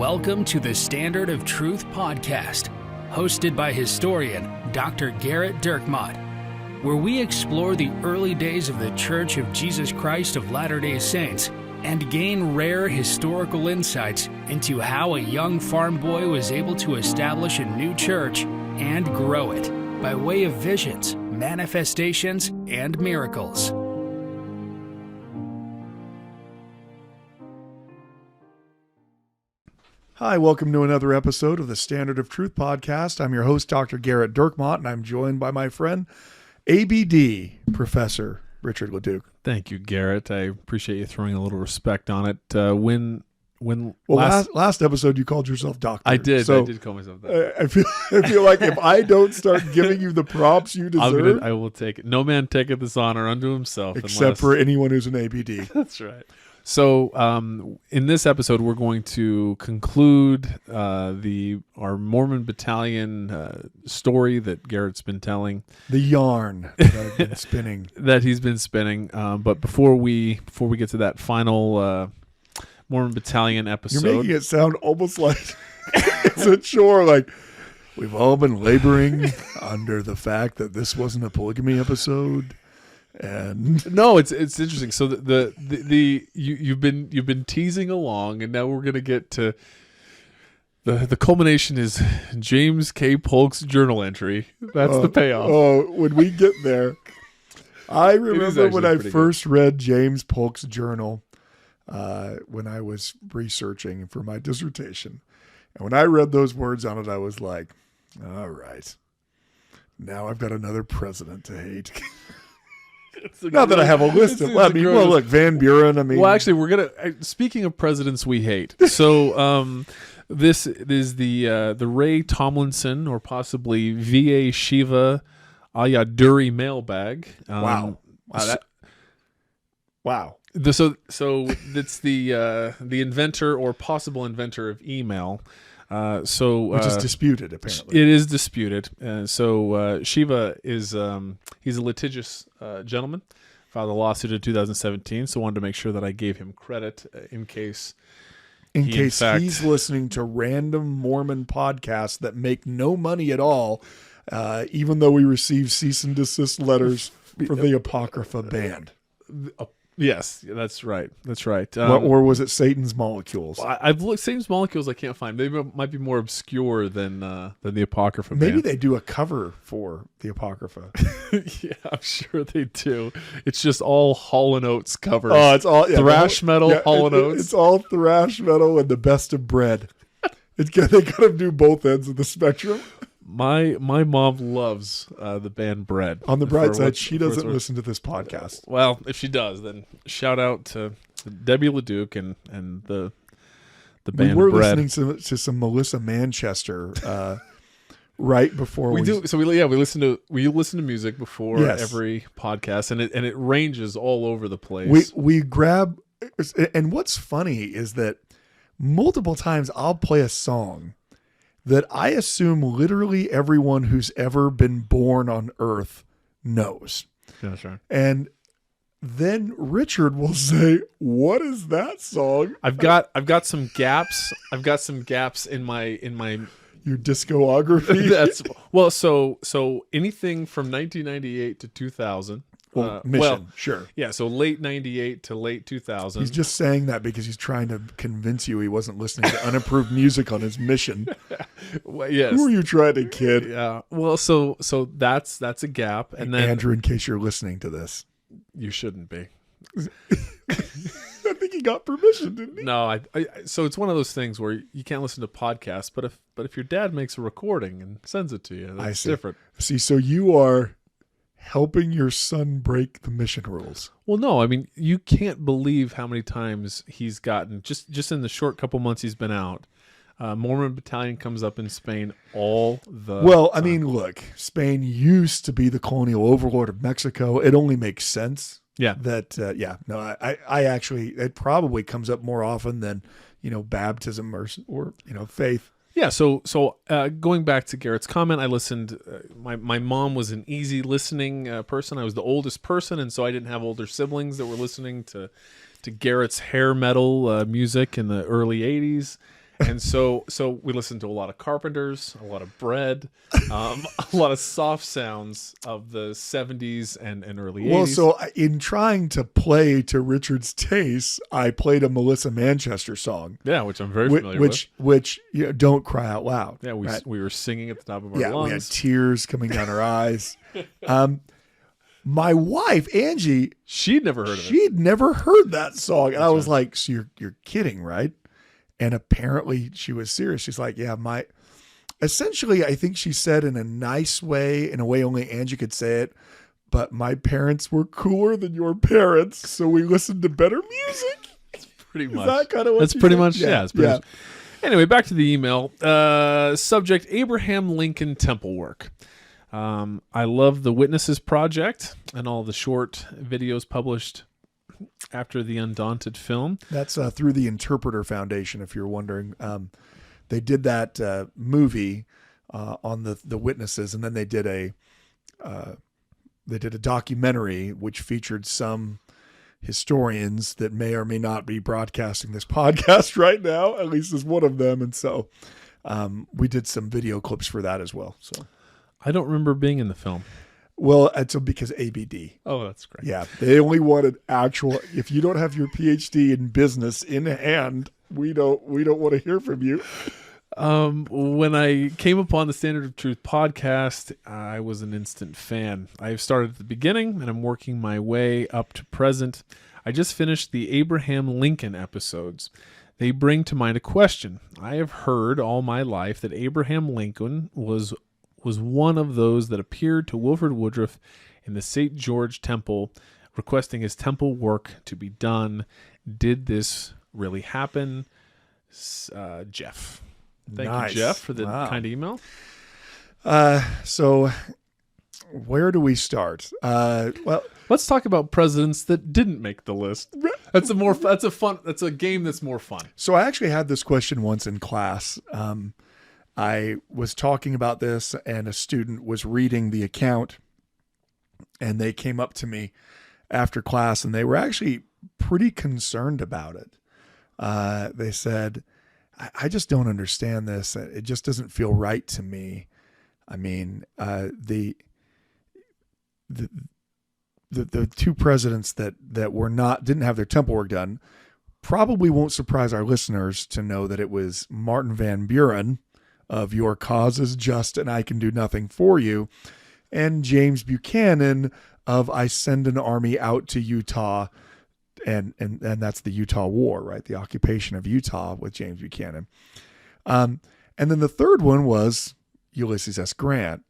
Welcome to the Standard of Truth podcast, hosted by historian Dr. Gerrit Dirkmaat, where we explore the early days of the Church of Jesus Christ of Latter-day Saints and gain rare historical insights into how a young farm boy was able to establish a new church and grow it by way of visions, manifestations, and miracles. Hi, welcome to another episode of the Standard of Truth podcast. I'm your host, Dr. Gerrit Dirkmaat, and I'm joined by my friend, ABD Professor Richard Leduc. Thank you, Gerrit. I appreciate you throwing a little respect on it. Last episode you called yourself Doctor. I did. So I did call myself that. I feel like if I don't start giving you the props you deserve, I will take it. No man taketh this honor unto himself, except for anyone who's an ABD. That's right. So, in this episode, we're going to conclude our Mormon Battalion story that Gerrit's been telling. The yarn that I've been spinning. That he's been spinning. But before we get to that final Mormon Battalion episode, you're making it sound almost like it's a chore. Like we've all been laboring under the fact that this wasn't a polygamy episode. And no, it's interesting. So you've been teasing along, and now we're gonna get to the culmination is James K. Polk's journal entry. That's the payoff. Oh, when we get there, I remember when I first read James Polk's journal when I was researching for my dissertation, and when I read those words on it, I was like, "All right, now I've got another president to hate." Not that I have a list of. Look, Van Buren. Well, actually, we're gonna. Speaking of presidents we hate, so this is the Ray Tomlinson or possibly V.A. Shiva Ayaduri mailbag. Wow. So it's the inventor or possible inventor of email. Which is disputed, apparently. It is disputed. Shiva is he's a litigious gentleman. Filed a lawsuit in 2017, so wanted to make sure that I gave him credit in case he's listening to random Mormon podcasts that make no money at all, even though we receive cease and desist letters for the Apocrypha band. Yes, that's right. That's right. Or was it Satan's Molecules? I've looked. Satan's Molecules I can't find. They might be more obscure than the Apocrypha. Maybe band. they do a cover for the Apocrypha. Yeah, I'm sure they do. It's just all Hall & Oates covers. Oh, it's all thrash metal, Hall & Oates. It's all thrash metal and the best of bread. They got to do both ends of the spectrum. My mom loves the band Bread. On the bright side, she doesn't listen to this podcast. Well, if she does, then shout out to Debbie Leduc and the band Bread. We were listening to some Melissa Manchester right before we do. So we listen to music before every podcast, and it ranges all over the place. We grab, and what's funny is that multiple times I'll play a song that I assume literally everyone who's ever been born on Earth knows. Yeah, sure. And then Richard will say, "What is that song?" I've got some gaps. I've got some gaps in my your discography. That's well. So anything from 1998 to 2000. Mission, sure. Yeah, so late 98 to late 2000. He's just saying that because he's trying to convince you he wasn't listening to unapproved music on his mission. Well, yes. Who are you trying to kid? Yeah. Well, so that's a gap. And then Andrew, in case you're listening to this. You shouldn't be. I think he got permission, didn't he? No, so it's one of those things where you can't listen to podcasts, but if your dad makes a recording and sends it to you, that's different. See, so you are helping your son break the mission rules. Well, no, I mean, you can't believe how many times he's gotten, just in the short couple months he's been out, Mormon Battalion comes up in Spain all the time. I mean, look, Spain used to be the colonial overlord of Mexico. It only makes sense. Yeah. I actually, it probably comes up more often than, baptism or faith. Yeah, so going back to Gerrit's comment, I listened. My mom was an easy listening person. I was the oldest person, and so I didn't have older siblings that were listening to Gerrit's hair metal music in the early 80s. And so we listened to a lot of Carpenters, a lot of Bread, a lot of soft sounds of the 70s and early 80s. Well, so in trying to play to Richard's taste, I played a Melissa Manchester song. Yeah, which I'm very familiar with. Which Don't Cry Out Loud. Yeah, we were singing at the top of our lungs. Yeah, we had tears coming down our eyes. My wife, Angie, she'd never heard of it. She'd never heard that song. And I was like, so you're kidding, right? And apparently she was serious. She's like, yeah, essentially, I think she said in a nice way, in a way only Angie could say it, but my parents were cooler than your parents, so we listened to better music. Pretty much. Is that kind of what That's she pretty said? much, yeah. It's pretty much. Anyway, back to the email. Subject, Abraham Lincoln Temple Work. I love the Witnesses Project and all the short videos published after the Undaunted film. That's through the Interpreter Foundation, if you're wondering. They did that movie on the Witnesses, and then they did a documentary which featured some historians that may or may not be broadcasting this podcast right now. At least is one of them, and so we did some video clips for that as well. So I don't remember being in the film. Well, it's because ABD. Oh, that's great. Yeah, they only wanted actual. If you don't have your PhD in business in hand, we don't want to hear from you. When I came upon the Standard of Truth podcast, I was an instant fan. I've started at the beginning and I'm working my way up to present. I just finished the Abraham Lincoln episodes. They bring to mind a question. I have heard all my life that Abraham Lincoln was one of those that appeared to Wilford Woodruff in the St. George Temple requesting his temple work to be done. Did this really happen? Jeff. Thank you, Jeff, for the kind email. So where do we start? Well, let's talk about presidents that didn't make the list. That's a game that's more fun. So I actually had this question once in class. I was talking about this and a student was reading the account and they came up to me after class and they were actually pretty concerned about it. They said, I just don't understand this. It just doesn't feel right to me. I mean, the two presidents that didn't have their temple work done probably won't surprise our listeners to know that it was Martin Van Buren of Your Cause is Just and I Can Do Nothing for You, and James Buchanan of I Send an Army Out to Utah. And that's the Utah War, right? The occupation of Utah with James Buchanan. And then the third one was Ulysses S. Grant.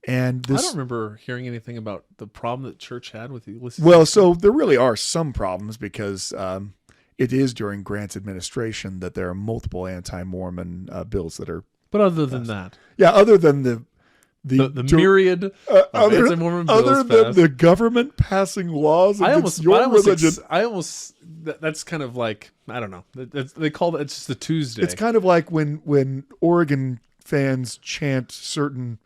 And I don't remember hearing anything about the problem that church had with Ulysses. Well, so there really are some problems because it is during Grant's administration that there are multiple anti-Mormon bills that are. But other than that, yeah, other than the myriad of anti-Mormon bills other than the government passing laws against your religion. That's kind of like, I don't know. They call it's just a Tuesday. It's kind of like when Oregon fans chant certain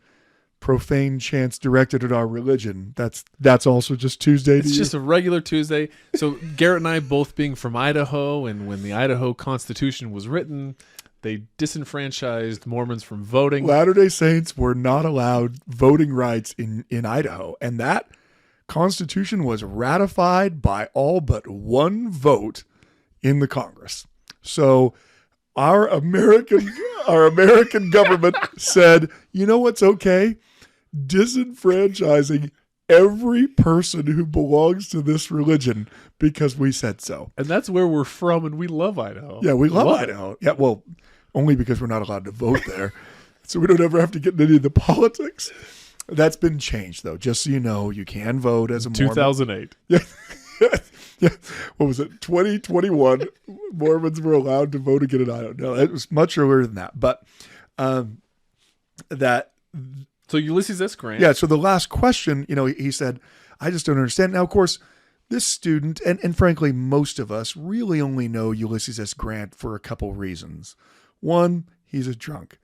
profane chants directed at our religion. That's also just Tuesday. It's just a regular Tuesday. So Gerrit and I both being from Idaho, and when the Idaho Constitution was written, they disenfranchised Mormons from voting. Latter-day Saints were not allowed voting rights in Idaho. And that Constitution was ratified by all but one vote in the Congress. So our American government said, you know what's okay? Disenfranchising every person who belongs to this religion because we said so. And that's where we're from, and we love Idaho. Yeah, we love Idaho. Yeah, well, only because we're not allowed to vote there. So we don't ever have to get into any of the politics. That's been changed, though. Just so you know, you can vote as a Mormon. 2008. Yeah. Yeah. What was it? 2021. Mormons were allowed to vote again in Idaho. No, it was much earlier than that. But So Ulysses S. Grant. Yeah, so the last question, he said, I just don't understand. Now, of course, this student, and frankly, most of us really only know Ulysses S. Grant for a couple reasons. One, he's a drunk.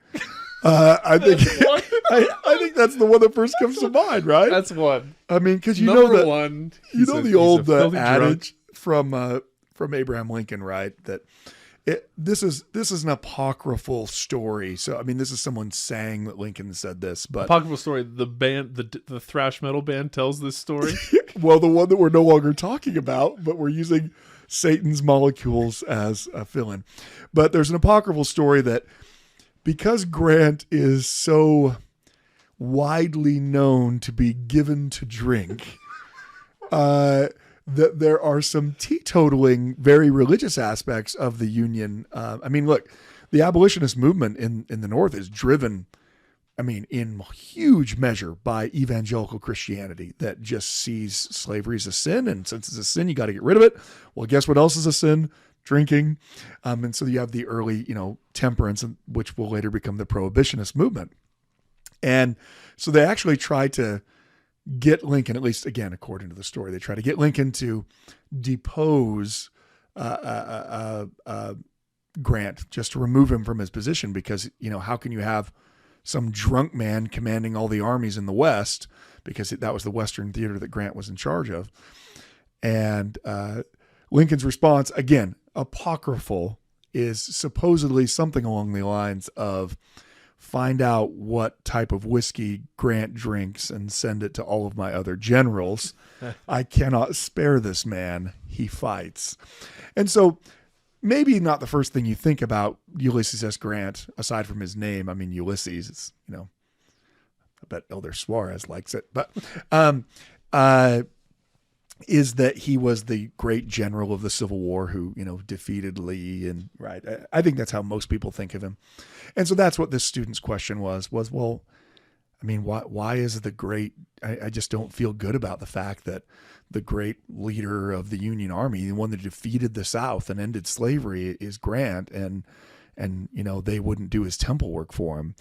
I think that's the one that first comes to mind, right? That's one. I mean, because the old adage from Abraham Lincoln, right? That this is an apocryphal story. So I mean, this is someone saying that Lincoln said this, but apocryphal story. The band, the thrash metal band, tells this story. Well, the one that we're no longer talking about, but we're using Satan's molecules as a fill-in. But there's an apocryphal story that because Grant is so widely known to be given to drink, that there are some teetotaling, very religious aspects of the Union. I mean, look, the abolitionist movement in the North is driven, I mean, in huge measure by evangelical Christianity that just sees slavery as a sin. And since it's a sin, you got to get rid of it. Well, guess what else is a sin? Drinking. And so you have the early, temperance, which will later become the prohibitionist movement. And so they actually tried to get Lincoln, at least again, according to the story, they try to get Lincoln to depose Grant, just to remove him from his position, because, how can you have some drunk man commanding all the armies in the West, because that was the Western theater that Grant was in charge of. And Lincoln's response, again, apocryphal, is supposedly something along the lines of, find out what type of whiskey Grant drinks and send it to all of my other generals. I cannot spare this man. He fights. And so maybe not the first thing you think about Ulysses S. Grant, aside from his name. I mean, Ulysses, it's, I bet Elder Suarez likes it, but, is that he was the great general of the Civil War who, defeated Lee, and right. I think that's how most people think of him. And so that's what this student's question was, well, I mean, why is the great, I just don't feel good about the fact that the great leader of the Union Army, the one that defeated the South and ended slavery, is Grant, and they wouldn't do his temple work for him.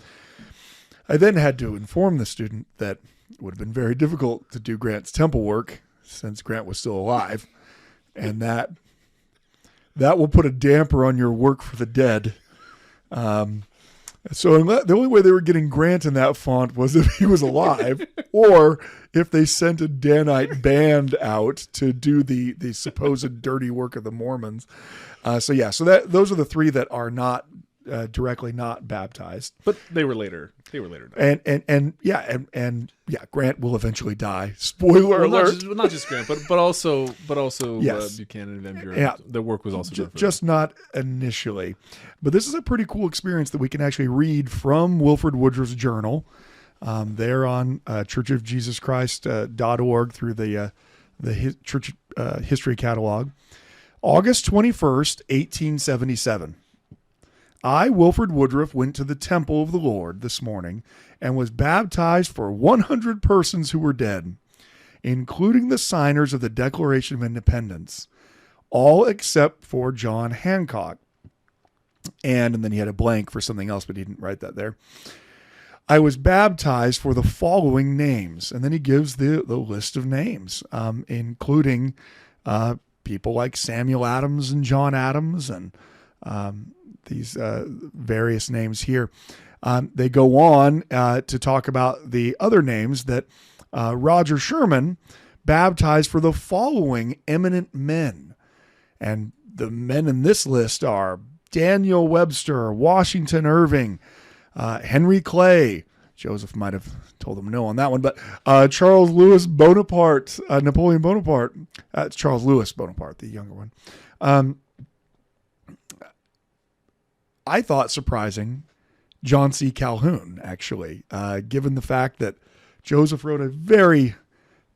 I then had to inform the student that it would have been very difficult to do Grant's temple work since Grant was still alive, and that will put a damper on your work for the dead. So the only way they were getting Grant in that font was if he was alive, or if they sent a Danite band out to do the supposed dirty work of the Mormons. So those are the three that are not directly not baptized, but they were later. Died. And Grant will eventually die. Spoiler alert! Not just Grant, but also yes. Buchanan and Van Buren. Yeah. Their work was also done for just them. Not initially. But this is a pretty cool experience that we can actually read from Wilford Woodruff's journal. There on churchofjesuschrist.org through the church history catalog. August 21st, 1877. I, Wilford Woodruff, went to the temple of the Lord this morning and was baptized for 100 persons who were dead, including the signers of the Declaration of Independence, all except for John Hancock. And then he had a blank for something else, but he didn't write that there. I was baptized for the following names. And then he gives the list of names, including people like Samuel Adams and John Adams and these various names here. They go on to talk about the other names that Roger Sherman baptized for the following eminent men. And the men in this list are Daniel Webster, Washington Irving, Henry Clay. Joseph might have told him no on that one, but Charles Louis Bonaparte, Napoleon Bonaparte. It's Charles Louis Bonaparte, the younger one. I thought surprising, John C. Calhoun, actually, given the fact that Joseph wrote a very,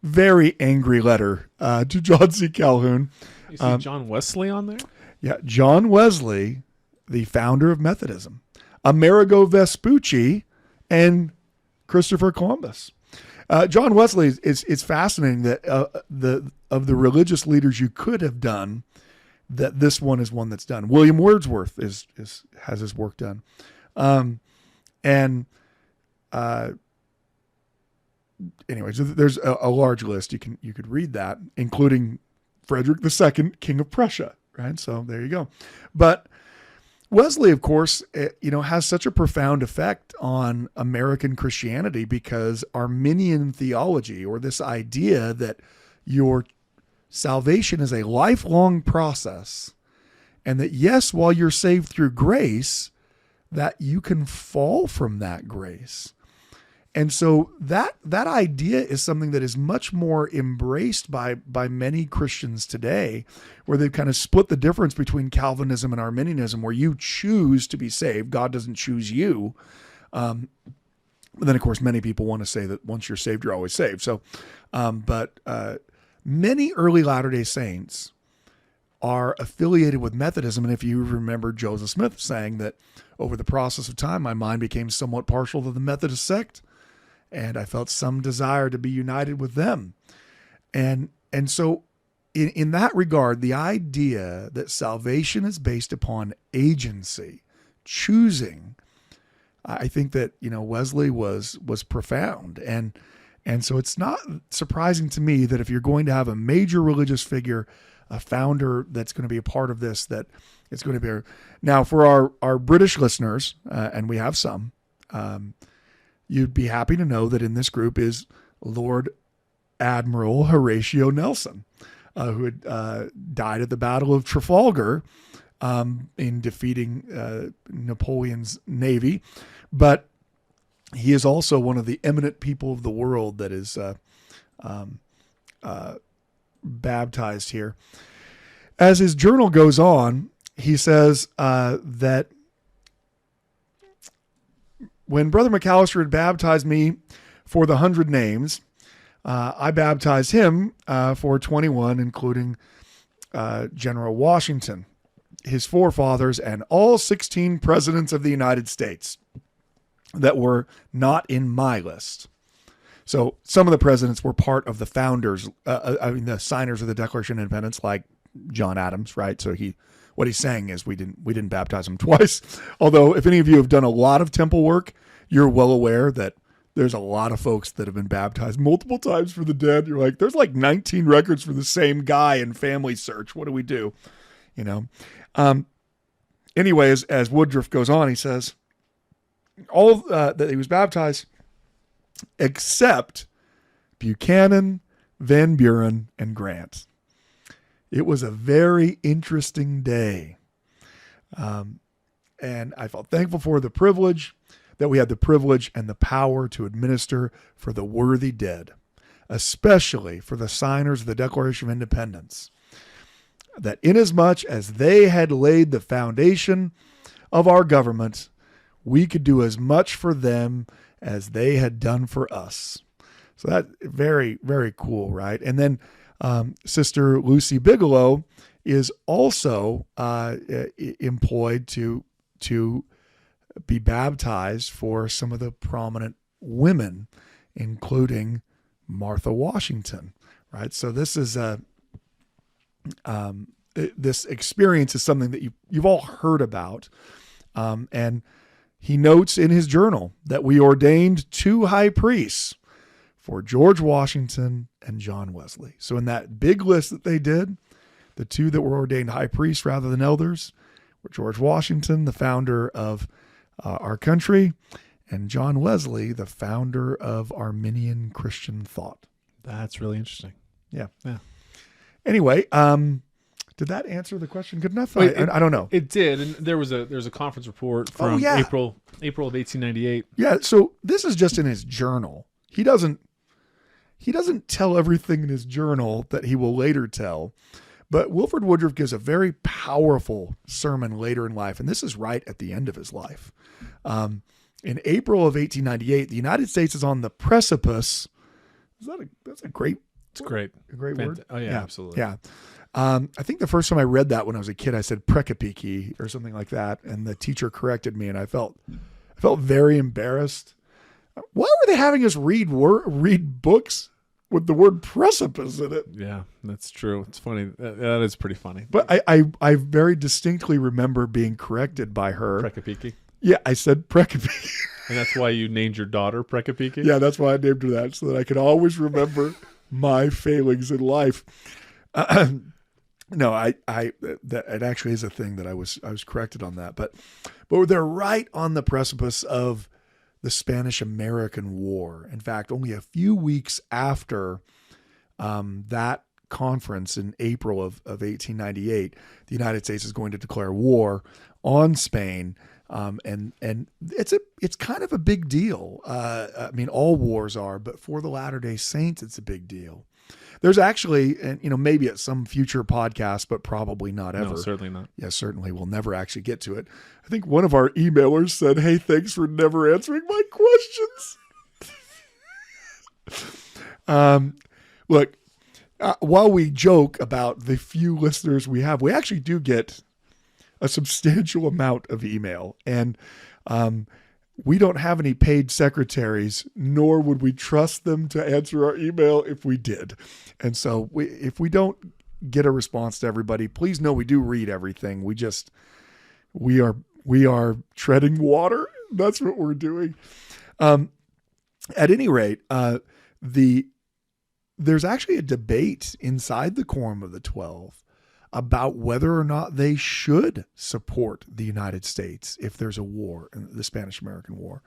very angry letter to John C. Calhoun. You see John Wesley on there? Yeah, John Wesley, the founder of Methodism, Amerigo Vespucci, and Christopher Columbus. John Wesley is fascinating that of the religious leaders you could have done, that this one is one that's done. William Wordsworth has his work done. Anyways, there's a large list. You could read that, including Frederick II, King of Prussia, right? So there you go. But Wesley, of course, has such a profound effect on American Christianity because Arminian theology, or this idea that your salvation is a lifelong process And that, yes, while you're saved through grace, that you can fall from that grace. And so that idea is something that is much more embraced by many Christians today, where they've kind of split the difference between Calvinism and Arminianism, where you choose to be saved. God doesn't choose you. But then, of course, many people want to say that once you're saved, you're always saved. So, but many early Latter-day Saints are affiliated with Methodism. And if you remember Joseph Smith saying that over the process of time, my mind became somewhat partial to the Methodist sect, and I felt some desire to be united with them. And so in that regard, the idea that salvation is based upon agency, choosing, I think that, Wesley was profound. And so it's not surprising to me that if you're going to have a major religious figure, a founder that's going to be a part of this, that it's going to be. Now, for our British listeners, and we have some, you'd be happy to know that in this group is Lord Admiral Horatio Nelson, who had died at the Battle of Trafalgar in defeating Napoleon's navy. But he is also one of the eminent people of the world that is baptized here. As his journal goes on, he says that when Brother McAllister had baptized me for the 100 names, I baptized him for 21, including General Washington, his forefathers, and all 16 presidents of the United States that were not in my list. So some of the presidents were part of the founders, the signers of the Declaration of Independence, like John Adams, right? So what he's saying is we didn't baptize him twice. Although if any of you have done a lot of temple work, you're well aware that there's a lot of folks that have been baptized multiple times for the dead. You're like, there's like 19 records for the same guy in Family Search. What do we do? Anyway, as Woodruff goes on, he says all that he was baptized except Buchanan, Van Buren, and Grant. It was a very interesting day. And I felt thankful for the privilege that we had the privilege and the power to administer for the worthy dead, especially for the signers of the Declaration of Independence, that inasmuch as they had laid the foundation of our government, we could do as much for them as they had done for us. So that very, very cool, right? And then Sister Lucy Bigelow is also employed to be baptized for some of the prominent women, including Martha Washington, right? So this is this experience is something that you've all heard about, and he notes in his journal that we ordained 2 high priests for George Washington and John Wesley. So in that big list that they did, the 2 that were ordained high priests rather than elders were George Washington, the founder of our country, and John Wesley, the founder of Arminian Christian thought. That's really interesting. Yeah. Yeah. Anyway, did that answer the question good enough? Wait, I don't know. It did, and there's a conference report from April of 1898. Yeah, so this is just in his journal. He doesn't tell everything in his journal that he will later tell. But Wilford Woodruff gives a very powerful sermon later in life, and this is right at the end of his life. In April of 1898, the United States is on the precipice. That's a great. It's great. A great word. Oh yeah, absolutely. Yeah. I think the first time I read that when I was a kid, I said prekapiki or something like that, and the teacher corrected me, and I felt very embarrassed. Why were they having us read books with the word precipice in it? Yeah, that's true. It's funny. That is pretty funny. But I very distinctly remember being corrected by her. Prekapiki? Yeah, I said prekapiki. And that's why you named your daughter Prekapiki? Yeah, that's why I named her that, so that I could always remember my failings in life. No, that it actually is a thing that I was corrected on that. But they're right on the precipice of the Spanish-American War. In fact, only a few weeks after that conference in April of 1898, the United States is going to declare war on Spain. And it's kind of a big deal. I mean, all wars are, but for the Latter-day Saints, it's a big deal. There's actually, and maybe at some future podcast, but probably not ever. No, certainly not. Yeah, certainly we'll never actually get to it. I think one of our emailers said, "Hey, thanks for never answering my questions." Look, while we joke about the few listeners we have, we actually do get a substantial amount of email, and we don't have any paid secretaries, nor would we trust them to answer our email if we did. And so if we don't get a response to everybody, please know we do read everything. We are treading water. That's what we're doing. At any rate, there's actually a debate inside the Quorum of the 12 about whether or not they should support the United States if there's a war, the Spanish-American War.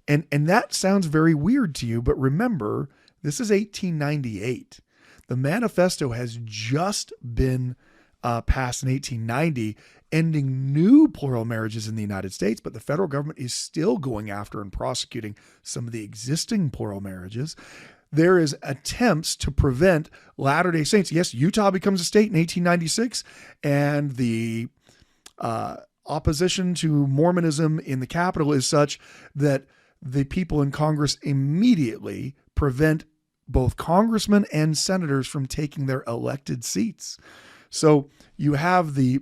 And that sounds very weird to you, but remember, this is 1898. The manifesto has just been passed in 1890, ending new plural marriages in the United States, but the federal government is still going after and prosecuting some of the existing plural marriages. There is attempts to prevent Latter-day Saints. Yes, Utah becomes a state in 1896, and the opposition to Mormonism in the capital is such that the people in Congress immediately prevent both congressmen and senators from taking their elected seats. So you have the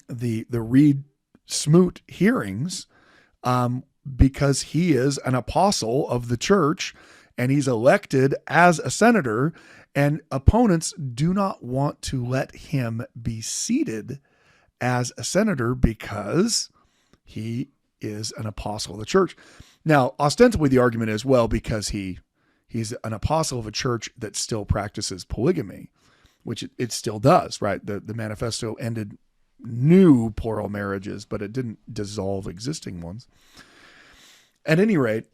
Reed Smoot hearings because he is an apostle of the church, and he's elected as a senator, and opponents do not want to let him be seated as a senator because he is an apostle of the church. Now, ostensibly, the argument is, well, because he's an apostle of a church that still practices polygamy, which it still does, right? The manifesto ended new plural marriages, but it didn't dissolve existing ones. At any rate,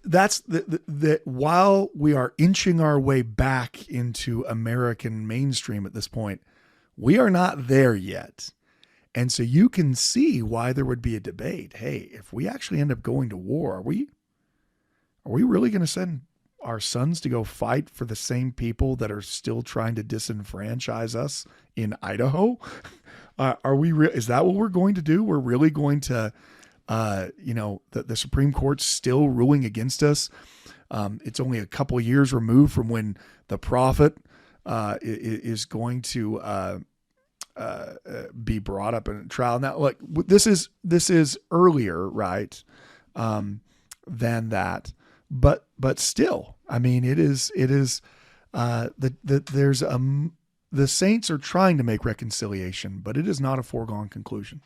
that's that while we are inching our way back into American mainstream at this point, we are not there yet. And so you can see why there would be a debate. Hey, if we actually end up going to war, are we really going to send our sons to go fight for the same people that are still trying to disenfranchise us in Idaho? Is that what we're going to do? We're really going to the Supreme Court's still ruling against us. It's only a couple of years removed from when the prophet is going to be brought up in a trial. Now, like this is earlier, right, than that, but still, I mean, there's the saints are trying to make reconciliation, but it is not a foregone conclusion.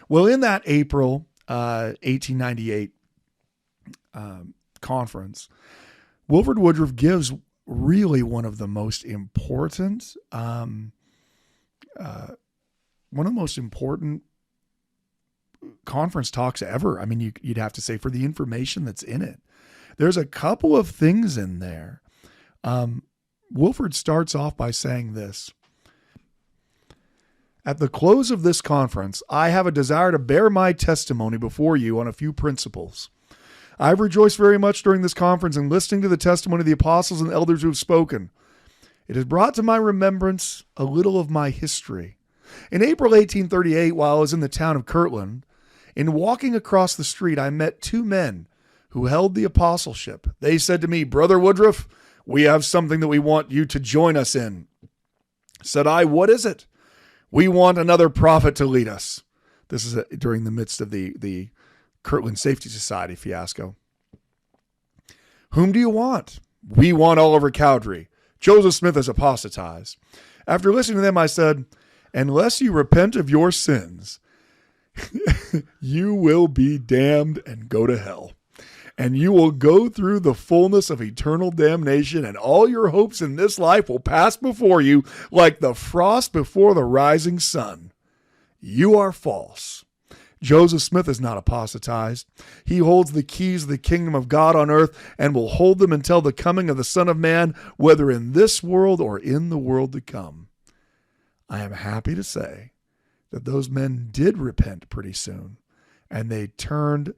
Well, in that April 1898 conference, Wilford Woodruff gives really one of the most important conference talks ever. I mean, you'd have to say, for the information that's in it. There's a couple of things in there. Wilford starts off by saying this: "At the close of this conference, I have a desire to bear my testimony before you on a few principles. I've rejoiced very much during this conference in listening to the testimony of the apostles and elders who have spoken. It has brought to my remembrance a little of my history. In April 1838, while I was in the town of Kirtland, in walking across the street, I met two men who held the apostleship. They said to me, 'Brother Woodruff, we have something that we want you to join us in.' Said I, 'What is it?' 'We want another prophet to lead us.'" This is during the midst of the Kirtland Safety Society fiasco. "Whom do you want?' 'We want Oliver Cowdery. Joseph Smith has apostatized.' After listening to them, I said, 'Unless you repent of your sins, you will be damned and go to hell. And you will go through the fullness of eternal damnation, and all your hopes in this life will pass before you like the frost before the rising sun. You are false. Joseph Smith is not apostatized. He holds the keys of the kingdom of God on earth and will hold them until the coming of the Son of Man, whether in this world or in the world to come. I am happy to say that those men did repent pretty soon, and they turned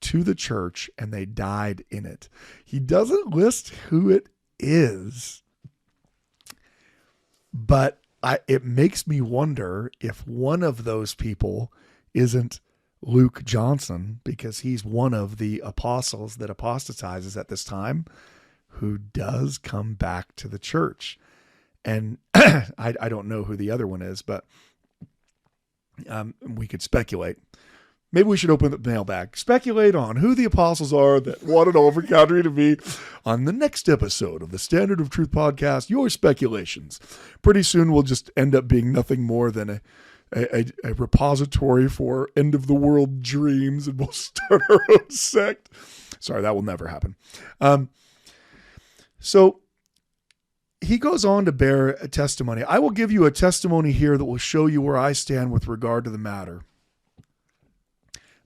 to the church and they died in it. He doesn't list who it is, but it makes me wonder if one of those people isn't Luke Johnson, because he's one of the apostles that apostatizes at this time, who does come back to the church. And I don't know who the other one is, but we could speculate. Maybe we should open the mailbag. Speculate on who the apostles are that wanted Oliver County to be on the next episode of the Standard of Truth podcast. Your speculations. Pretty soon we'll just end up being nothing more than a repository for end of the world dreams, and we'll start our own sect. Sorry, that will never happen. So he goes on to bear a testimony. I will give you a testimony here that will show you where I stand with regard to the matter.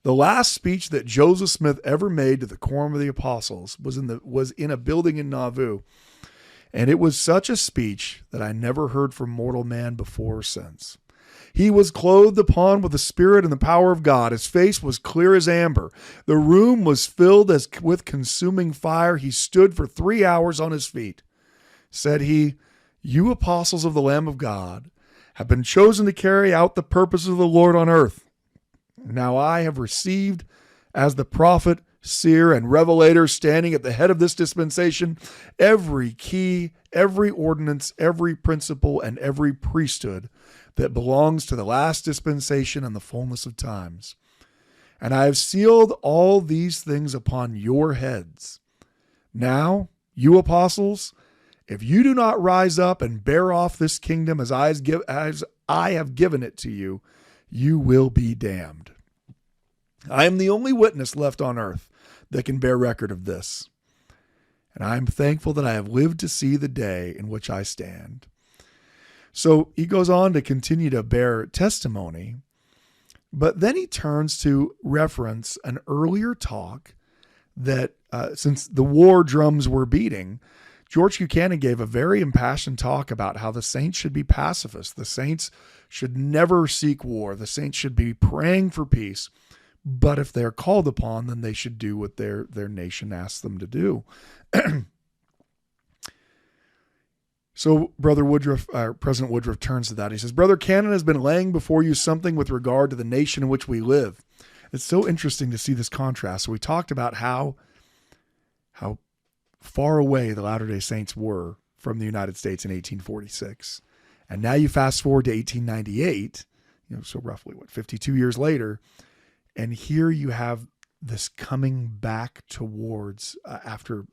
The last speech that Joseph Smith ever made to the Quorum of the Apostles was in a building in Nauvoo. And it was such a speech that I never heard from mortal man before or since. He was clothed upon with the Spirit and the power of God. His face was clear as amber. The room was filled as with consuming fire. He stood for 3 hours on his feet. Said he, "You apostles of the Lamb of God have been chosen to carry out the purposes of the Lord on earth. Now I have received as the prophet, seer, and revelator standing at the head of this dispensation every key, every ordinance, every principle, and every priesthood that belongs to the last dispensation and the fullness of times. And I have sealed all these things upon your heads. Now, you apostles, if you do not rise up and bear off this kingdom as I have given it to you, you will be damned. I am the only witness left on earth that can bear record of this. And I am thankful that I have lived to see the day in which I stand." So he goes on to continue to bear testimony, but then he turns to reference an earlier talk that since the war drums were beating, George Buchanan gave a very impassioned talk about how the saints should be pacifists. The saints should never seek war. The saints should be praying for peace. But if they're called upon, then they should do what their nation asks them to do. So President Woodruff turns to that. He says, "Brother Cannon has been laying before you something with regard to the nation in which we live." It's so interesting to see this contrast. So we talked about how far away the Latter-day Saints were from the United States in 1846. And now you fast forward to 1898, so roughly 52 years later, and here you have this coming back towards after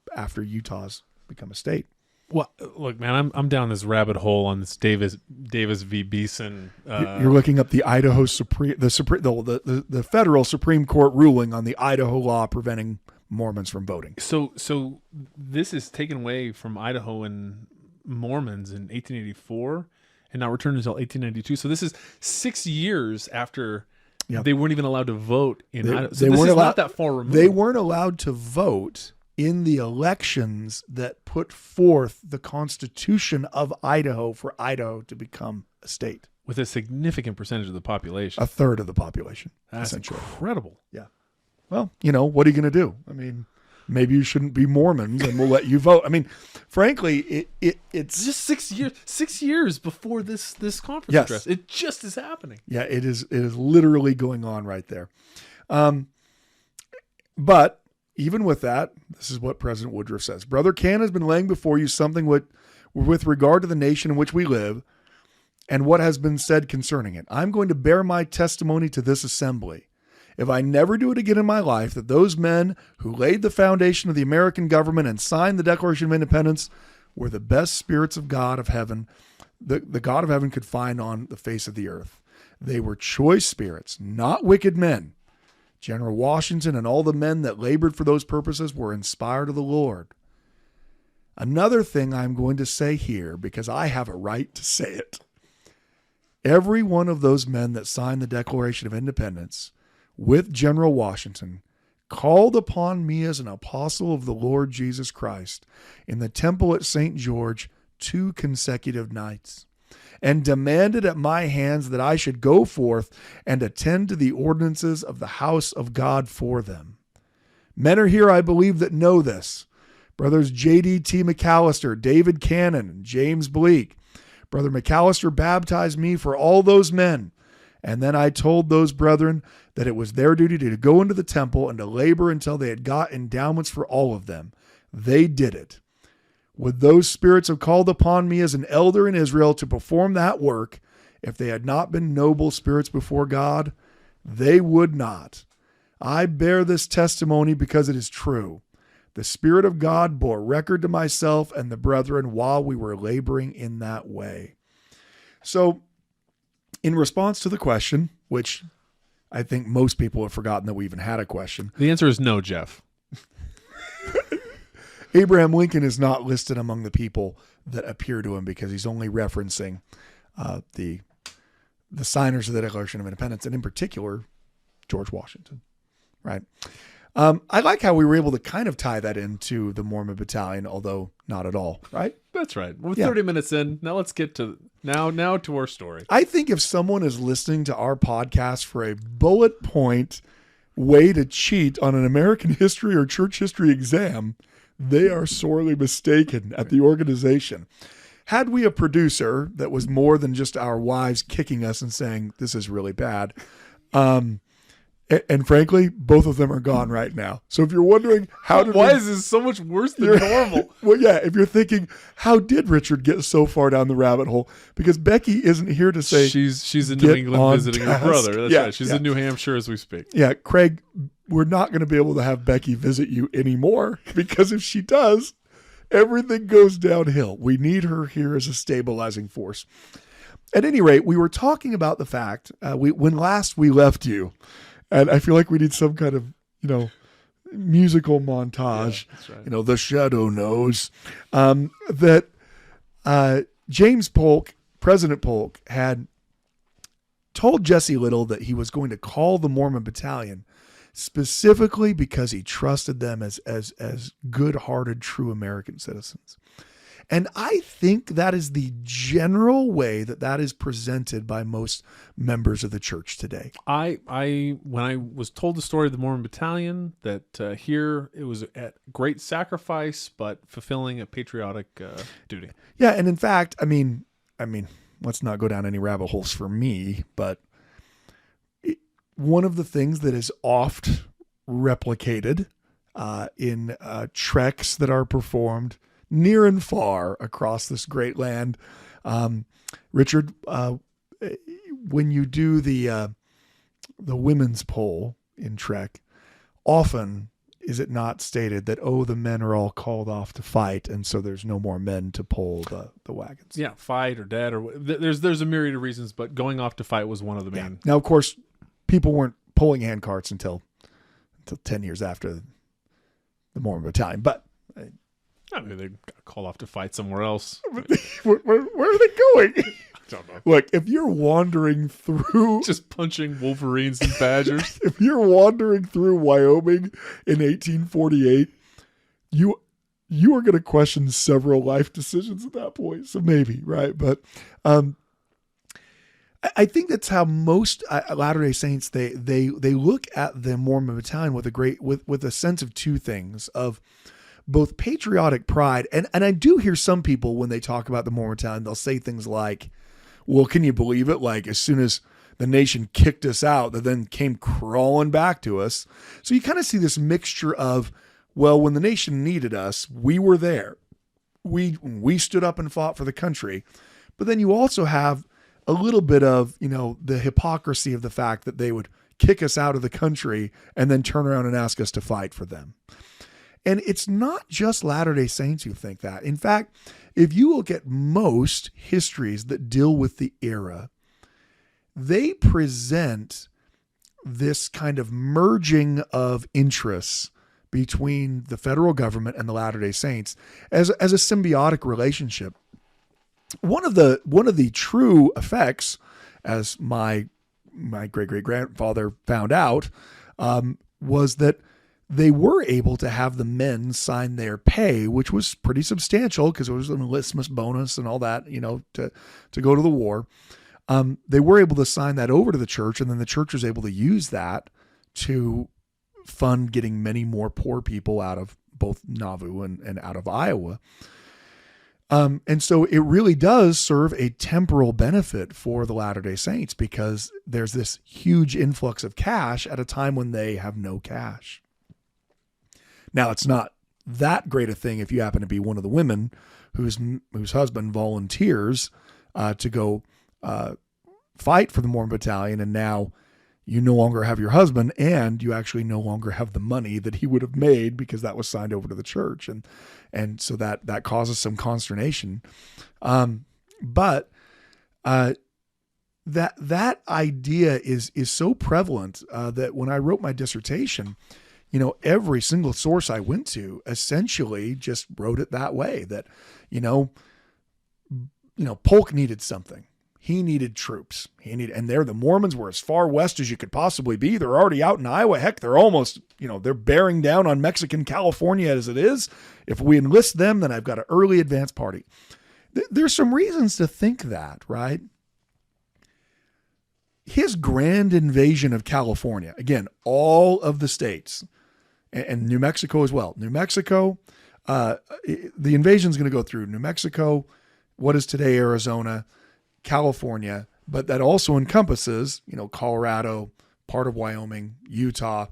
Utah's become a state. Well, look, man, I'm down this rabbit hole on this Davis v. Beeson. You're looking up the Idaho the federal Supreme Court ruling on the Idaho law preventing Mormons from voting. So this is taken away from Idaho and Mormons in 1884, and not returned until 1892. So this is 6 years after. Yep. They weren't even allowed to vote in Idaho. So this is not that far removed. They weren't allowed to vote in the elections that put forth the Constitution of Idaho for Idaho to become a state. With a significant percentage of the population. A third of the population. That's incredible. Yeah. Well, what are you going to do? I mean, maybe you shouldn't be Mormons and we'll let you vote. I mean, frankly, it's just 6 years before this conference address. It just is happening. Yeah, it is literally going on right there. But even with that, this is what President Woodruff says. "Brother Cannon has been laying before you something with regard to the nation in which we live and what has been said concerning it. I'm going to bear my testimony to this assembly. If I never do it again in my life, that those men who laid the foundation of the American government and signed the Declaration of Independence were the best spirits of God of heaven, the God of heaven could find on the face of the earth. They were choice spirits, not wicked men. General Washington and all the men that labored for those purposes were inspired of the Lord." Another thing I'm going to say here, because I have a right to say it. Every one of those men that signed the Declaration of Independence with General Washington, called upon me as an apostle of the Lord Jesus Christ in the temple at St. George 2 consecutive nights, and demanded at my hands that I should go forth and attend to the ordinances of the house of God for them. Men are here, I believe, that know this. Brothers J.D.T. McAllister, David Cannon, and James Bleak. Brother McAllister baptized me for all those men. And then I told those brethren that it was their duty to go into the temple and to labor until they had got endowments for all of them. They did it. Would those spirits have called upon me as an elder in Israel to perform that work if they had not been noble spirits before God? They would not. I bear this testimony because it is true. The Spirit of God bore record to myself and the brethren while we were laboring in that way. So, in response to the question, which I think most people have forgotten that we even had a question. The answer is no, Jeff. Abraham Lincoln is not listed among the people that appear to him because he's only referencing the signers of the Declaration of Independence, and in particular, George Washington, right? I like how we were able to kind of tie that into the Mormon Battalion, although not at all, right? That's right. We're 30 minutes in. Now let's get to now to our story. I think if someone is listening to our podcast for a bullet point way to cheat on an American history or church history exam, they are sorely mistaken at the organization. Had we a producer that was more than just our wives kicking us and saying, this is really bad, and frankly, both of them are gone right now. So if you're wondering why is this so much worse than normal? Well, yeah, if you're thinking, how did Richard get so far down the rabbit hole? Because Becky isn't here to say she's in New England visiting her brother. That's right. She's in New Hampshire as we speak. Yeah, Craig, we're not going to be able to have Becky visit you anymore because if she does, everything goes downhill. We need her here as a stabilizing force. At any rate, we were talking about the fact when last we left you. And I feel like we need some kind of, musical montage. Yeah, that's right. The shadow knows that James Polk, President Polk, had told Jesse Little that he was going to call the Mormon Battalion specifically because he trusted them as good-hearted, true American citizens. And I think that is the general way that is presented by most members of the church today. When I was told the story of the Mormon Battalion, that here it was at great sacrifice, but fulfilling a patriotic duty. Yeah, and in fact, I mean, let's not go down any rabbit holes for me, but one of the things that is oft replicated in treks that are performed near and far across this great land. Richard, when you do the women's poll in Trek, often is it not stated that, the men are all called off to fight, and so there's no more men to pull the wagons? Yeah, fight or dead, or there's a myriad of reasons, but going off to fight was one of the main. Yeah. Now, of course, people weren't pulling handcarts until 10 years after the Mormon Battalion, but I mean, they got called off to fight somewhere else. Where are they going? I don't know. Look, if you're wandering through... Just punching wolverines and badgers. If you're wandering through Wyoming in 1848, you are going to question several life decisions at that point. So maybe, right? But I think that's how most Latter-day Saints, they look at the Mormon Battalion with a sense of two things, of both patriotic pride, and I do hear some people when they talk about the Mormon Battalion, they'll say things like, well, can you believe it? Like, as soon as the nation kicked us out, they then came crawling back to us. So you kind of see this mixture of, well, when the nation needed us, we were there. We stood up and fought for the country. But then you also have a little bit of, the hypocrisy of the fact that they would kick us out of the country and then turn around and ask us to fight for them. And it's not just Latter-day Saints who think that. In fact, if you look at most histories that deal with the era, they present this kind of merging of interests between the federal government and the Latter-day Saints as a symbiotic relationship. One of the true effects, as my my great-great-grandfather found out, was that they were able to have the men sign their pay, which was pretty substantial because it was an enlistment bonus and all that, to go to the war. They were able to sign that over to the church, and then the church was able to use that to fund getting many more poor people out of both Nauvoo and out of Iowa. And so it really does serve a temporal benefit for the Latter-day Saints because there's this huge influx of cash at a time when they have no cash. Now, it's not that great a thing if you happen to be one of the women whose husband volunteers to go fight for the Mormon Battalion, and now you no longer have your husband, and you actually no longer have the money that he would have made because that was signed over to the church, and so that causes some consternation. But that idea is so prevalent that when I wrote my dissertation, every single source I went to essentially just wrote it that way, that, Polk needed something. He needed troops. And the Mormons were as far west as you could possibly be. They're already out in Iowa. Heck, they're almost, they're bearing down on Mexican California as it is. If we enlist them, then I've got an early advance party. There's some reasons to think that, right? His grand invasion of California, again, all of the states, and New Mexico as well. New Mexico, the invasion is going to go through New Mexico, what is today Arizona, California, but that also encompasses, Colorado, part of Wyoming, Utah,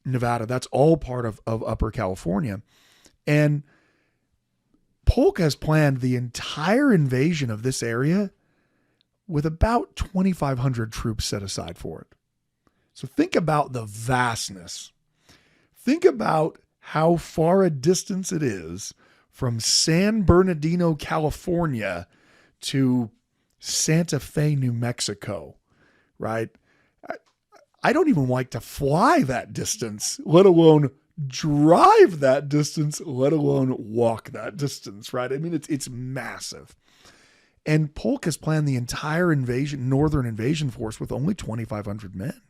Nevada. That's all part of Upper California. And Polk has planned the entire invasion of this area with about 2,500 troops set aside for it. So think about the vastness. Think about how far a distance it is from San Bernardino, California to Santa Fe, New Mexico, right? I don't even like to fly that distance, let alone drive that distance, let alone walk that distance, right? I mean, it's massive. And Polk has planned the entire northern invasion force with only 2,500 men.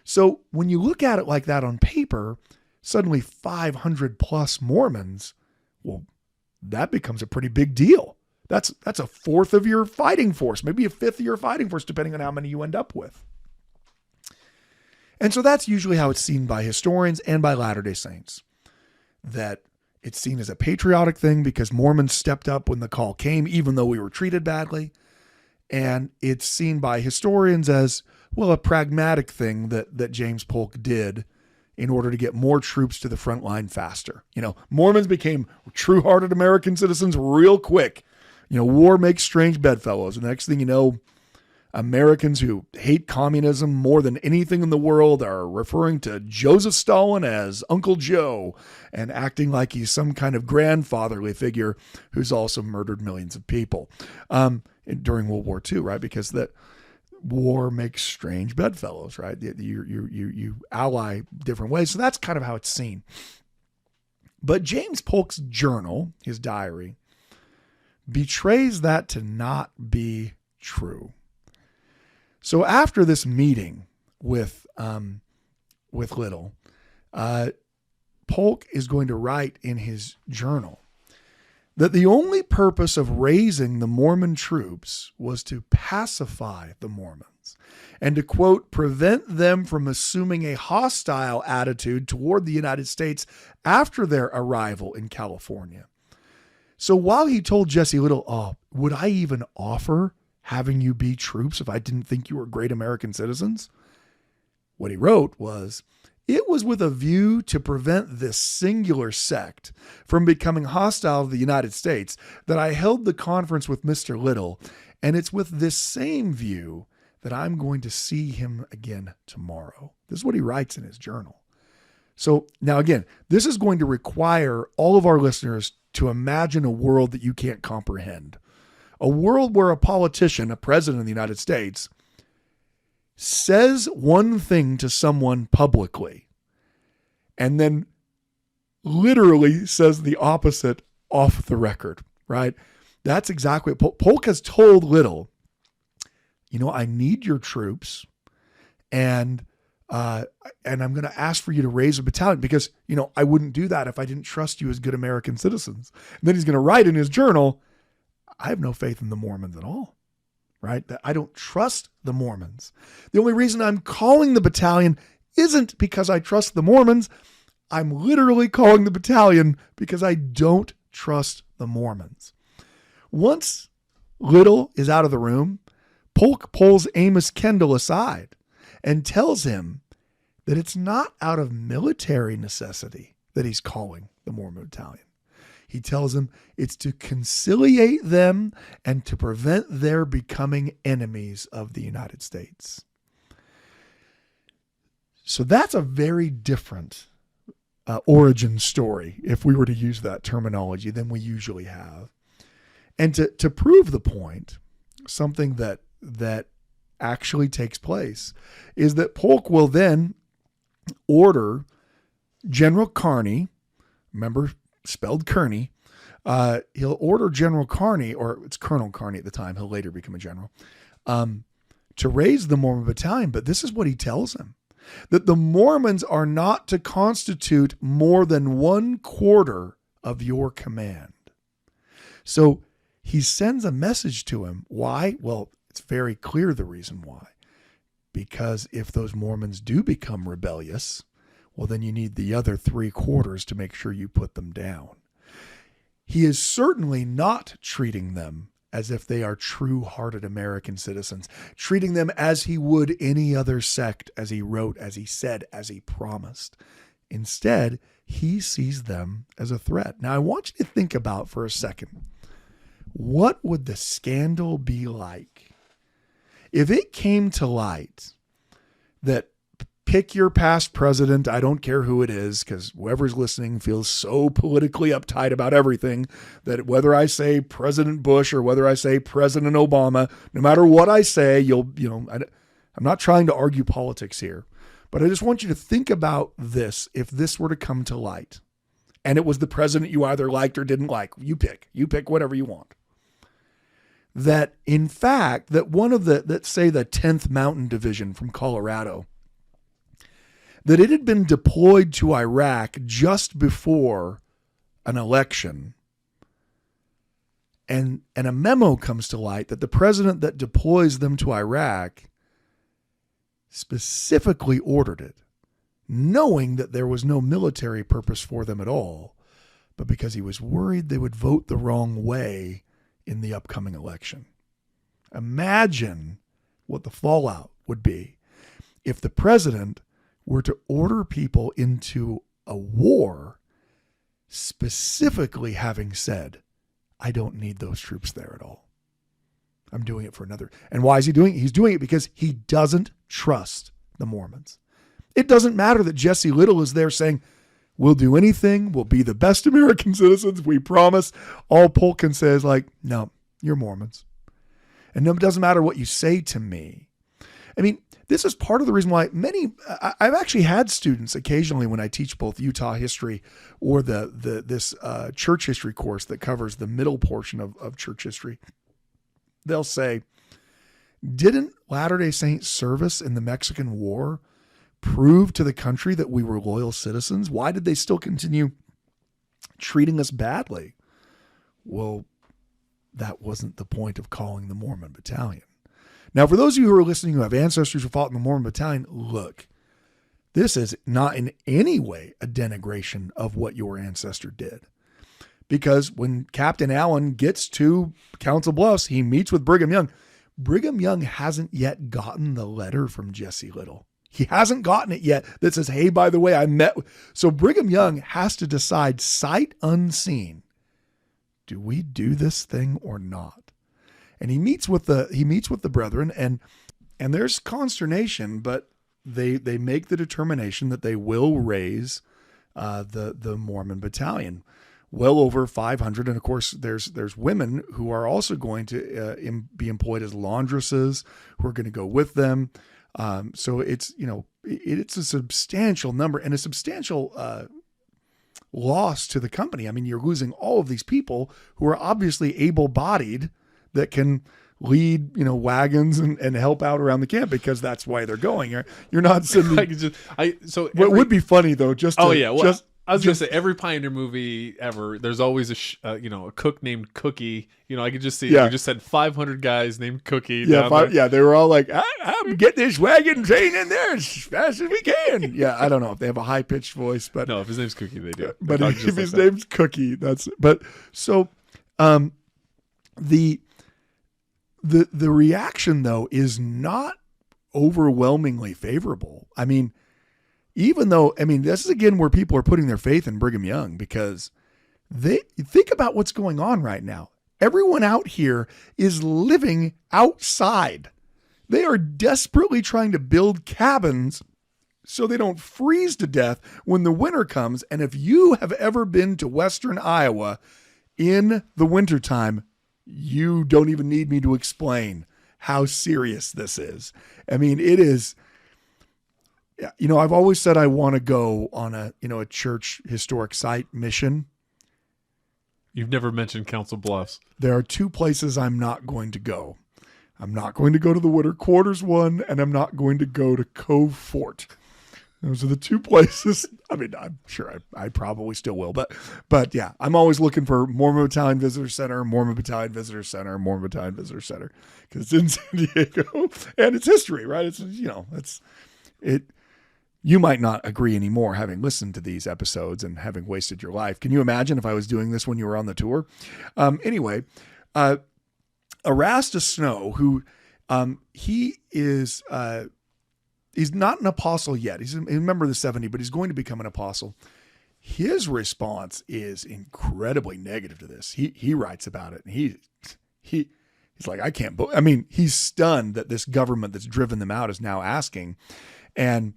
So when you look at it like that on paper, suddenly 500 plus Mormons, well, that becomes a pretty big deal. That's a fourth of your fighting force, maybe a fifth of your fighting force, depending on how many you end up with. And so that's usually how it's seen by historians and by Latter-day Saints, that it's seen as a patriotic thing because Mormons stepped up when the call came, even though we were treated badly. And it's seen by historians as, well, a pragmatic thing that James Polk did in order to get more troops to the front line faster. Mormons became true-hearted American citizens real quick. War makes strange bedfellows. And the next thing you know, Americans who hate communism more than anything in the world are referring to Joseph Stalin as Uncle Joe and acting like he's some kind of grandfatherly figure who's also murdered millions of people during World War II, right? Because that war makes strange bedfellows, right? You ally different ways. So that's kind of how it's seen. But James Polk's journal, his diary, betrays that to not be true. So after this meeting with Little, Polk is going to write in his journal that the only purpose of raising the Mormon troops was to pacify the Mormons and to, quote, prevent them from assuming a hostile attitude toward the United States after their arrival in California. So while he told Jesse Little, oh, would I even offer having you be troops if I didn't think you were great American citizens? What he wrote was, it was with a view to prevent this singular sect from becoming hostile to the United States that I held the conference with Mr. Little, and it's with this same view that I'm going to see him again tomorrow. This is what he writes in his journal. So now again, this is going to require all of our listeners to imagine a world that you can't comprehend. A world where a politician, a president of the United States, says one thing to someone publicly and then literally says the opposite off the record, right? That's exactly what Polk has told Little. I need your troops, and I'm going to ask for you to raise a battalion because, I wouldn't do that if I didn't trust you as good American citizens. And then he's going to write in his journal, I have no faith in the Mormons at all, right? That I don't trust the Mormons. The only reason I'm calling the battalion isn't because I trust the Mormons. I'm literally calling the battalion because I don't trust the Mormons. Once Little is out of the room, Polk pulls Amos Kendall aside and tells him that it's not out of military necessity that he's calling the Mormon Battalion. He tells him it's to conciliate them and to prevent their becoming enemies of the United States. So that's a very different origin story, if we were to use that terminology, than we usually have. And to prove the point, something that actually takes place is that Polk will then order General Kearney, remember, spelled Kearney, he'll order General Kearney, or it's Colonel Kearney at the time, he'll later become a general, to raise the Mormon Battalion. But this is what he tells him, that the Mormons are not to constitute more than 1/4 of your command. So he sends a message to him. Why? Well, it's very clear the reason why. Because if those Mormons do become rebellious, well, then you need the other 3/4 to make sure you put them down. He is certainly not treating them as if they are true-hearted American citizens, treating them as he would any other sect, as he wrote, as he said, as he promised. Instead, he sees them as a threat. Now, I want you to think about for a second, what would the scandal be like if it came to light that, pick your past president, I don't care who it is, because whoever's listening feels so politically uptight about everything that whether I say President Bush or whether I say President Obama, no matter what I say, I'm not trying to argue politics here, but I just want you to think about this. If this were to come to light and it was the president you either liked or didn't like, you pick whatever you want. That in fact, that one of the, let's say the 10th Mountain Division from Colorado, that it had been deployed to Iraq just before an election. And a memo comes to light that the president that deploys them to Iraq specifically ordered it, knowing that there was no military purpose for them at all, but because he was worried they would vote the wrong way in the upcoming election. Imagine what the fallout would be if the president were to order people into a war, specifically having said, I don't need those troops there at all. I'm doing it for another. And why is he doing it? He's doing it because he doesn't trust the Mormons. It doesn't matter that Jesse Little is there saying, we'll do anything. We'll be the best American citizens. We promise. All Polk can say is like, no, you're Mormons. And it doesn't matter what you say to me. I mean, this is part of the reason why I've actually had students occasionally when I teach both Utah history or this church history course that covers the middle portion of church history. They'll say, didn't Latter-day Saint service in the Mexican War prove to the country that we were loyal citizens? Why did they still continue treating us badly? Well, that wasn't the point of calling the Mormon Battalion. Now, for those of you who are listening who have ancestors who fought in the Mormon Battalion, look, this is not in any way a denigration of what your ancestor did. Because when Captain Allen gets to Council Bluffs, he meets with Brigham Young. Brigham Young hasn't yet gotten the letter from Jesse Little. He hasn't gotten it yet that says, hey, by the way, I met. So Brigham Young has to decide sight unseen, do we do this thing or not? And he meets with the brethren, and there's consternation, but they make the determination that they will raise the Mormon Battalion, well over 500. And of course, there's women who are also going to be employed as laundresses who are going to go with them. So it's a substantial number and a substantial loss to the company. I mean, you're losing all of these people who are obviously able-bodied that can lead, wagons and help out around the camp because that's why they're going. You're not sending. What would be funny though, I was gonna say every Pioneer movie ever, there's always a cook named Cookie. I could just see you just had 500 guys named Cookie. They were all like, I'm get this wagon train in there as fast as we can. Yeah, I don't know if they have a high pitched voice, but no, if his name's Cookie, they do. But if his name's Cookie, the reaction though is not overwhelmingly favorable. I mean, even though, this is again where people are putting their faith in Brigham Young, because they think about what's going on right now. Everyone out here is living outside. They are desperately trying to build cabins so they don't freeze to death when the winter comes. And if you have ever been to Western Iowa in the wintertime, you don't even need me to explain how serious this is. It is. I've always said I want to go on a church historic site mission. You've never mentioned Council Bluffs. There are two places I'm not going to go. I'm not going to go to the Winter Quarters one, and I'm not going to go to Cove Fort. Those are the two places. I'm sure I probably still will, but yeah, I'm always looking for Mormon Battalion Visitor Center, Mormon Battalion Visitor Center, Mormon Battalion Visitor Center, because it's in San Diego and it's history, right? It's You might not agree anymore having listened to these episodes and having wasted your life. Can you imagine if I was doing this when you were on the tour? Anyway, Erastus Snow, who he is, he's not an apostle yet. He's a member of the 70, but he's going to become an apostle. His response is incredibly negative to this. He writes about it, and he's like, I can't believe. He's stunned that this government that's driven them out is now asking, and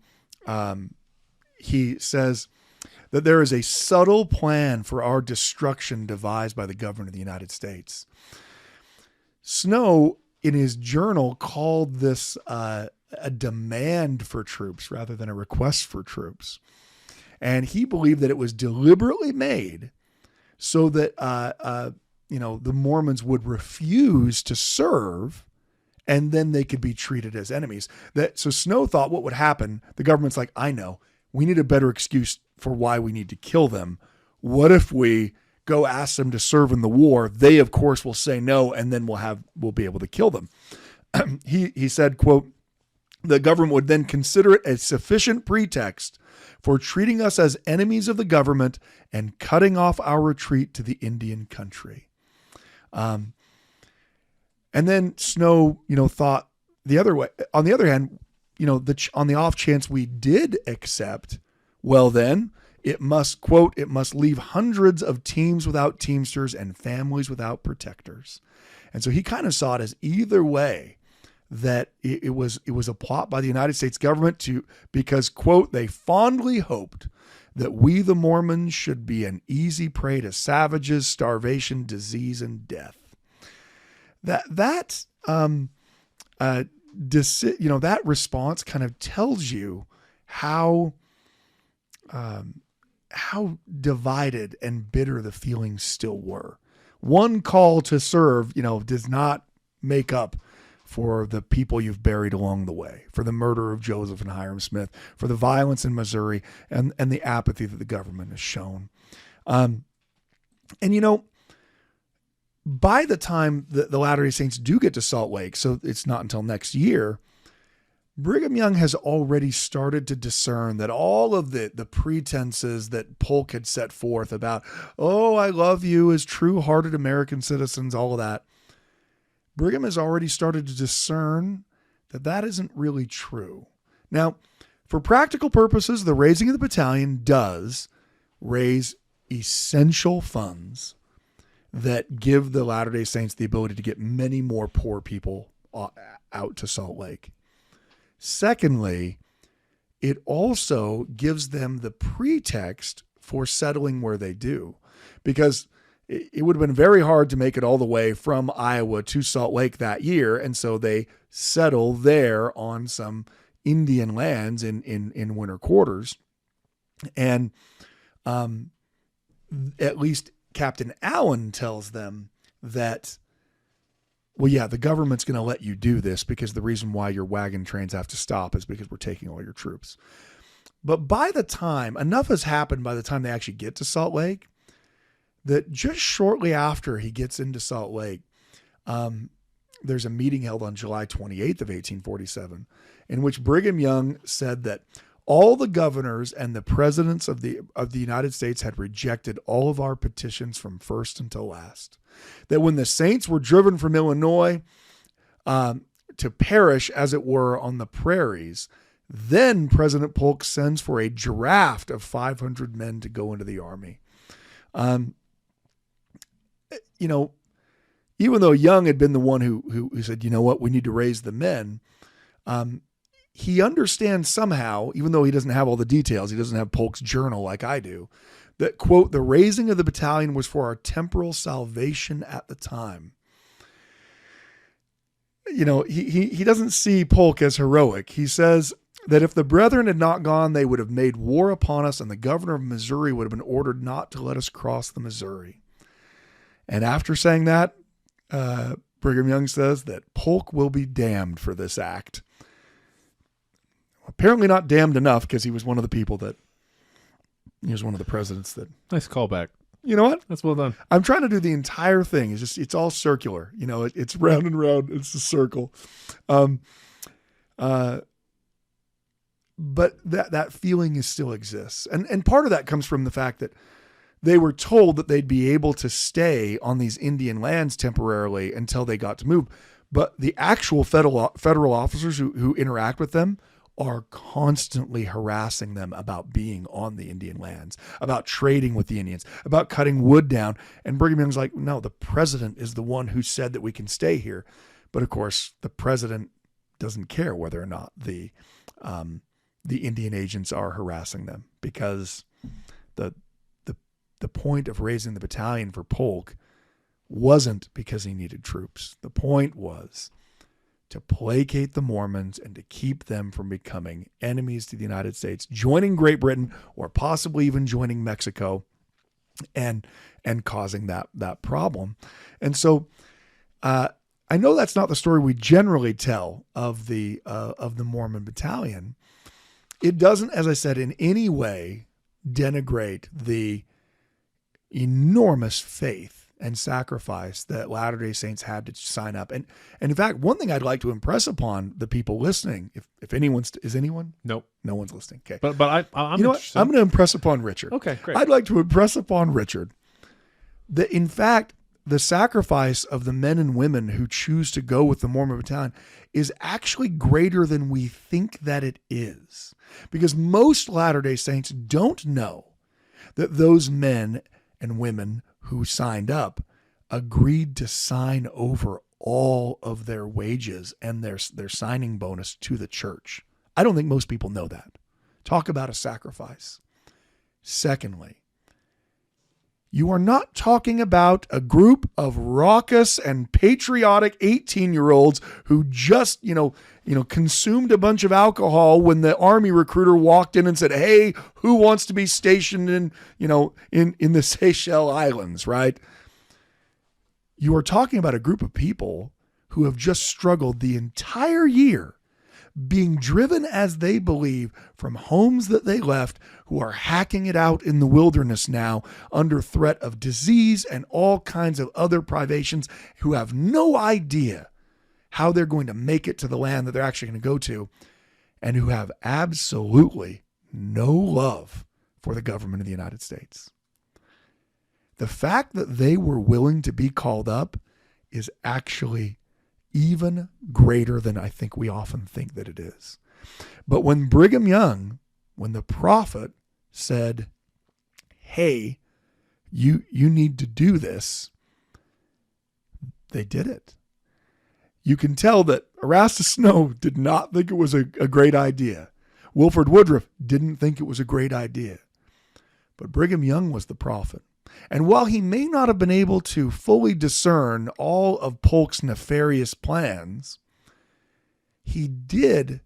he says that there is a subtle plan for our destruction devised by the government of the United States. Snow, in his journal, called this a demand for troops rather than a request for troops. And he believed that it was deliberately made so that, the Mormons would refuse to serve, and then they could be treated as enemies. So Snow thought what would happen, the government's like, I know, we need a better excuse for why we need to kill them. What if we go ask them to serve in the war? They, of course, will say no, and then we'll be able to kill them. He said, quote, the government would then consider it a sufficient pretext for treating us as enemies of the government and cutting off our retreat to the Indian country. And then Snow, thought the other way. On the other hand, on the off chance we did accept, well then, it must, quote, it must leave hundreds of teams without teamsters and families without protectors. And so he kind of saw it as either way, that it was a plot by the United States government because, quote, they fondly hoped that we, the Mormons, should be an easy prey to savages, starvation, disease, and death. That response kind of tells you how divided and bitter the feelings still were. One call to serve, does not make up for the people you've buried along the way, for the murder of Joseph and Hiram Smith, for the violence in Missouri, and the apathy that the government has shown. By the time the Latter-day Saints do get to Salt Lake, so it's not until next year, Brigham Young has already started to discern that all of the pretenses that Polk had set forth about, oh, I love you as true-hearted American citizens, all of that, Brigham has already started to discern that isn't really true. Now, for practical purposes, the raising of the battalion does raise essential funds that give the Latter-day Saints the ability to get many more poor people out to Salt Lake. Secondly, it also gives them the pretext for settling where they do, because it would have been very hard to make it all the way from Iowa to Salt Lake that year. And so they settle there on some Indian lands in winter quarters. And at least Captain Allen tells them that well, yeah, the government's going to let you do this because the reason why your wagon trains have to stop is because we're taking all your troops. But by the time, enough has happened by the time they actually get to Salt Lake, that just shortly after he gets into Salt Lake, there's a meeting held on July 28th of 1847 in which Brigham Young said that all the governors and the presidents of the United States had rejected all of our petitions from first until last. That when the saints were driven from Illinois to perish, as it were, on the prairies, then President Polk sends for a draft of 500 men to go into the army. Even though Young had been the one who said, you know what, we need to raise the men, he understands somehow, even though he doesn't have all the details, he doesn't have Polk's journal like I do, that, quote, the raising of the battalion was for our temporal salvation at the time. He doesn't see Polk as heroic. He says that if the brethren had not gone, they would have made war upon us, and the governor of Missouri would have been ordered not to let us cross the Missouri. And after saying that, Brigham Young says that Polk will be damned for this act. Apparently not damned enough, because he was one of the people that, he was one of the presidents that. Nice callback. You know what? That's well done. I'm trying to do the entire thing. It's all circular. It's round and round. It's a circle. But that feeling still exists. And part of that comes from the fact that they were told that they'd be able to stay on these Indian lands temporarily until they got to move. But the actual federal officers who interact with them are constantly harassing them about being on the Indian lands, about trading with the Indians, about cutting wood down. And Brigham Young's like, no, the president is the one who said that we can stay here. But of course, the president doesn't care whether or not the Indian agents are harassing them, because the point of raising the battalion for Polk wasn't because he needed troops. The point was to placate the Mormons and to keep them from becoming enemies to the United States, joining Great Britain, or possibly even joining Mexico, and causing that problem. And so I know that's not the story we generally tell of the Mormon Battalion. It doesn't, as I said, in any way denigrate the enormous faith and sacrifice that Latter-day Saints had to sign up. And in fact, one thing I'd like to impress upon the people listening, if anyone's, is anyone? Nope. No one's listening. Okay. But I'm you know what? I'm going to impress upon Richard. Okay, great. I'd like to impress upon Richard that, in fact, the sacrifice of the men and women who choose to go with the Mormon Battalion is actually greater than we think that it is. Because most Latter-day Saints don't know that those men and women who signed up agreed to sign over all of their wages and their signing bonus to the church. I don't think most people know that. Talk about a sacrifice. Secondly, you are not talking about a group of raucous and patriotic 18-year-olds who just, consumed a bunch of alcohol when the army recruiter walked in and said, "Hey, who wants to be stationed in the Seychelles Islands," right? You are talking about a group of people who have just struggled the entire year, being driven, as they believe, from homes that they left, who are hacking it out in the wilderness now under threat of disease and all kinds of other privations, who have no idea how they're going to make it to the land that they're actually going to go to, and who have absolutely no love for the government of the United States. The fact that they were willing to be called up is actually even greater than I think we often think that it is. But when Brigham Young, when the prophet said, "Hey, you need to do this," they did it. You can tell that Erastus Snow did not think it was a great idea. Wilford Woodruff didn't think it was a great idea. But Brigham Young was the prophet. And while he may not have been able to fully discern all of Polk's nefarious plans, he did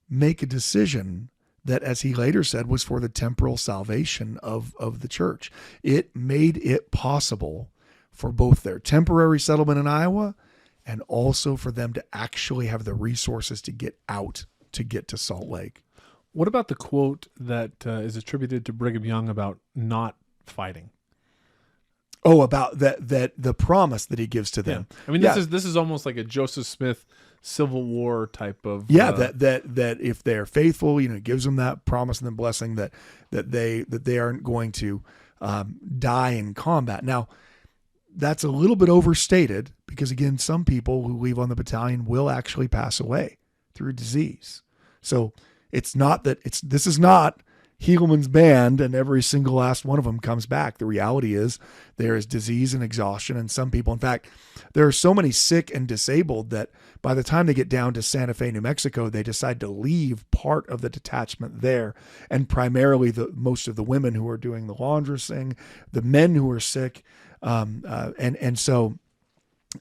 make a decision that, as he later said, was for the temporal salvation of the church. It made it possible for both their temporary settlement in Iowa and also for them to actually have the resources to get out, to get to Salt Lake. What about the quote that is attributed to Brigham Young about not fighting? Oh, about that the promise that he gives to them. Yeah. I mean, this is almost like a Joseph Smith Civil War type of that if they're faithful, it gives them that promise and the blessing that they aren't going to die in combat. Now, that's a little bit overstated because, again, some people who leave on the battalion will actually pass away through disease. So it's not that this is not Helaman's band and every single last one of them comes back. The reality is there is disease and exhaustion, and some people, in fact, there are so many sick and disabled that by the time they get down to Santa Fe, New Mexico, they decide to leave part of the detachment there, and primarily most of the women who are doing the laundressing, the men who are sick, so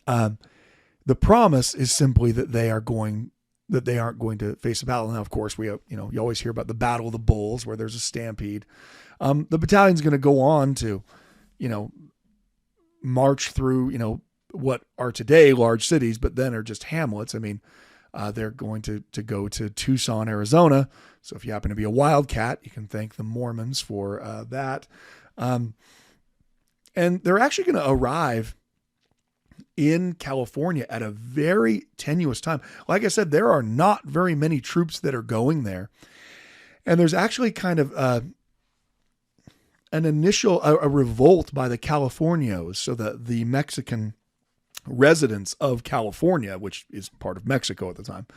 the promise is simply that they aren't going to face a battle. Now, of course, you always hear about the Battle of the Bulls, where there's a stampede. The battalion's going to go on to, march through, what are today large cities, but then are just hamlets. I mean, they're going to go to Tucson, Arizona. So if you happen to be a wildcat, you can thank the Mormons for that. And they're actually going to arrive in California at a very tenuous time. Like I said, there are not very many troops that are going there. And there's actually kind of an initial revolt by the Californios, so the Mexican residents of California, which is part of Mexico at the time.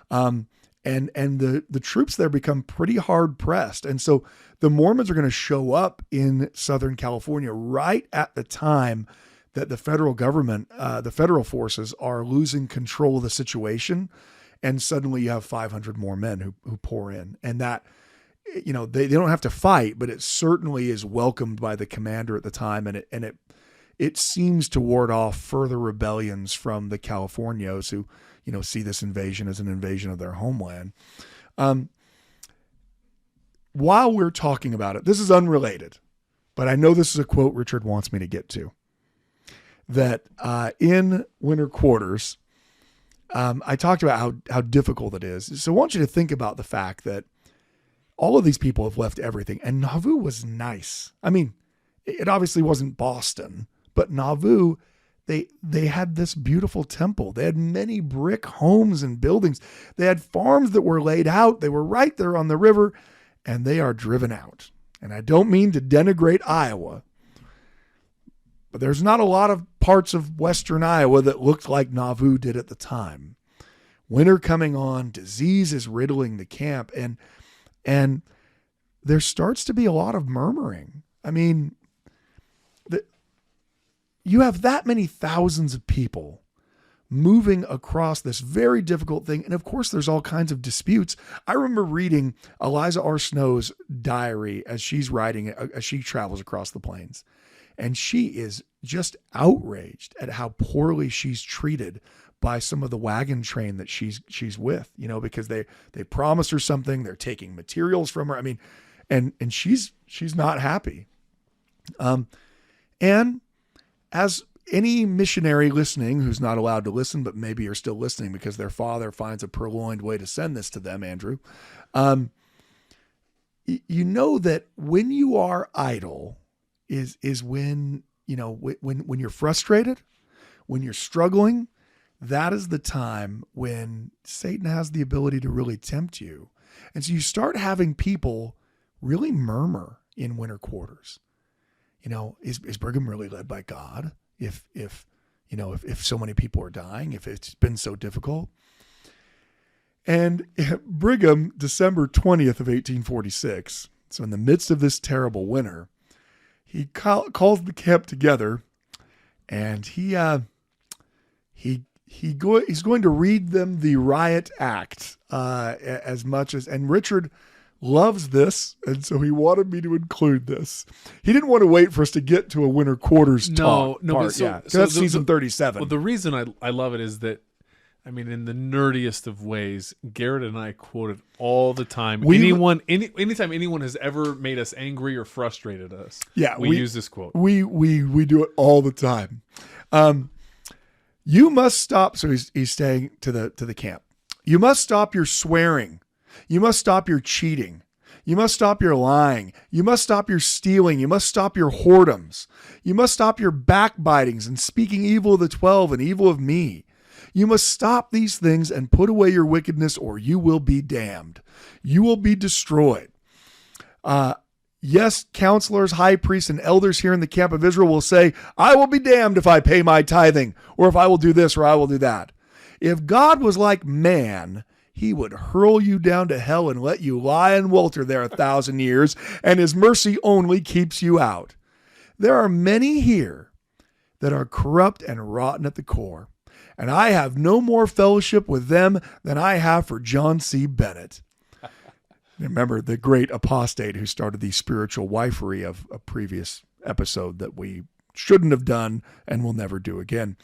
And the troops there become pretty hard pressed. And so the Mormons are going to show up in Southern California right at the time that the federal government, the federal forces are losing control of the situation. And suddenly you have 500 more men who pour in, and that, they don't have to fight, but it certainly is welcomed by the commander at the time. And it seems to ward off further rebellions from the Californios who, see this invasion as an invasion of their homeland. While we're talking about it, this is unrelated, but I know this is a quote Richard wants me to get to. That in winter quarters, I talked about how difficult it is. So I want you to think about the fact that all of these people have left everything, and Nauvoo was nice. I mean, it obviously wasn't Boston, but Nauvoo, they had this beautiful temple. They had many brick homes and buildings. They had farms that were laid out. They were right there on the river, and they are driven out. And I don't mean to denigrate Iowa, but there's not a lot of parts of western Iowa that looked like Nauvoo did at the time. Winter coming on, disease is riddling the camp, and there starts to be a lot of murmuring. I mean, you have that many thousands of people moving across this very difficult thing. And of course, there's all kinds of disputes. I remember reading Eliza R. Snow's diary as she's writing it, as she travels across the plains. And she is just outraged at how poorly she's treated by some of the wagon train that she's with, because they promised her something. They're taking materials from her. I mean, and she's not happy. And as any missionary listening who's not allowed to listen, but maybe you're still listening because their father finds a purloined way to send this to them, Andrew, that when you are idle is when, when you're frustrated, when you're struggling, that is the time when Satan has the ability to really tempt you. And so you start having people really murmur in winter quarters. Is Brigham really led by God? If so many people are dying, if it's been so difficult. And Brigham, December 20th of 1846, so in the midst of this terrible winter, he calls the camp together, and he's going to read them the Riot Act as much as, and Richard loves this, and so he wanted me to include this. He didn't want to wait for us to get to a winter quarters talk. No, so that's season 37. Well, the reason I love it is that, I mean, in the nerdiest of ways, Gerrit and I quote it all the time. Anytime anyone has ever made us angry or frustrated us, we use this quote. We do it all the time. You must stop. So he's saying to the camp, you must stop your swearing. You must stop your cheating. You must stop your lying. You must stop your stealing. You must stop your whoredoms. You must stop your backbitings and speaking evil of the 12 and evil of me. You must stop these things and put away your wickedness, or you will be damned. You will be destroyed. Yes, counselors, high priests, and elders here in the camp of Israel will say, I will be damned if I pay my tithing, or if I will do this, or I will do that. If God was like man, he would hurl you down to hell and let you lie and welter there 1,000 years, and his mercy only keeps you out. There are many here that are corrupt and rotten at the core, and I have no more fellowship with them than I have for John C. Bennett. Remember the great apostate who started the spiritual wifery of a previous episode that we shouldn't have done and will never do again.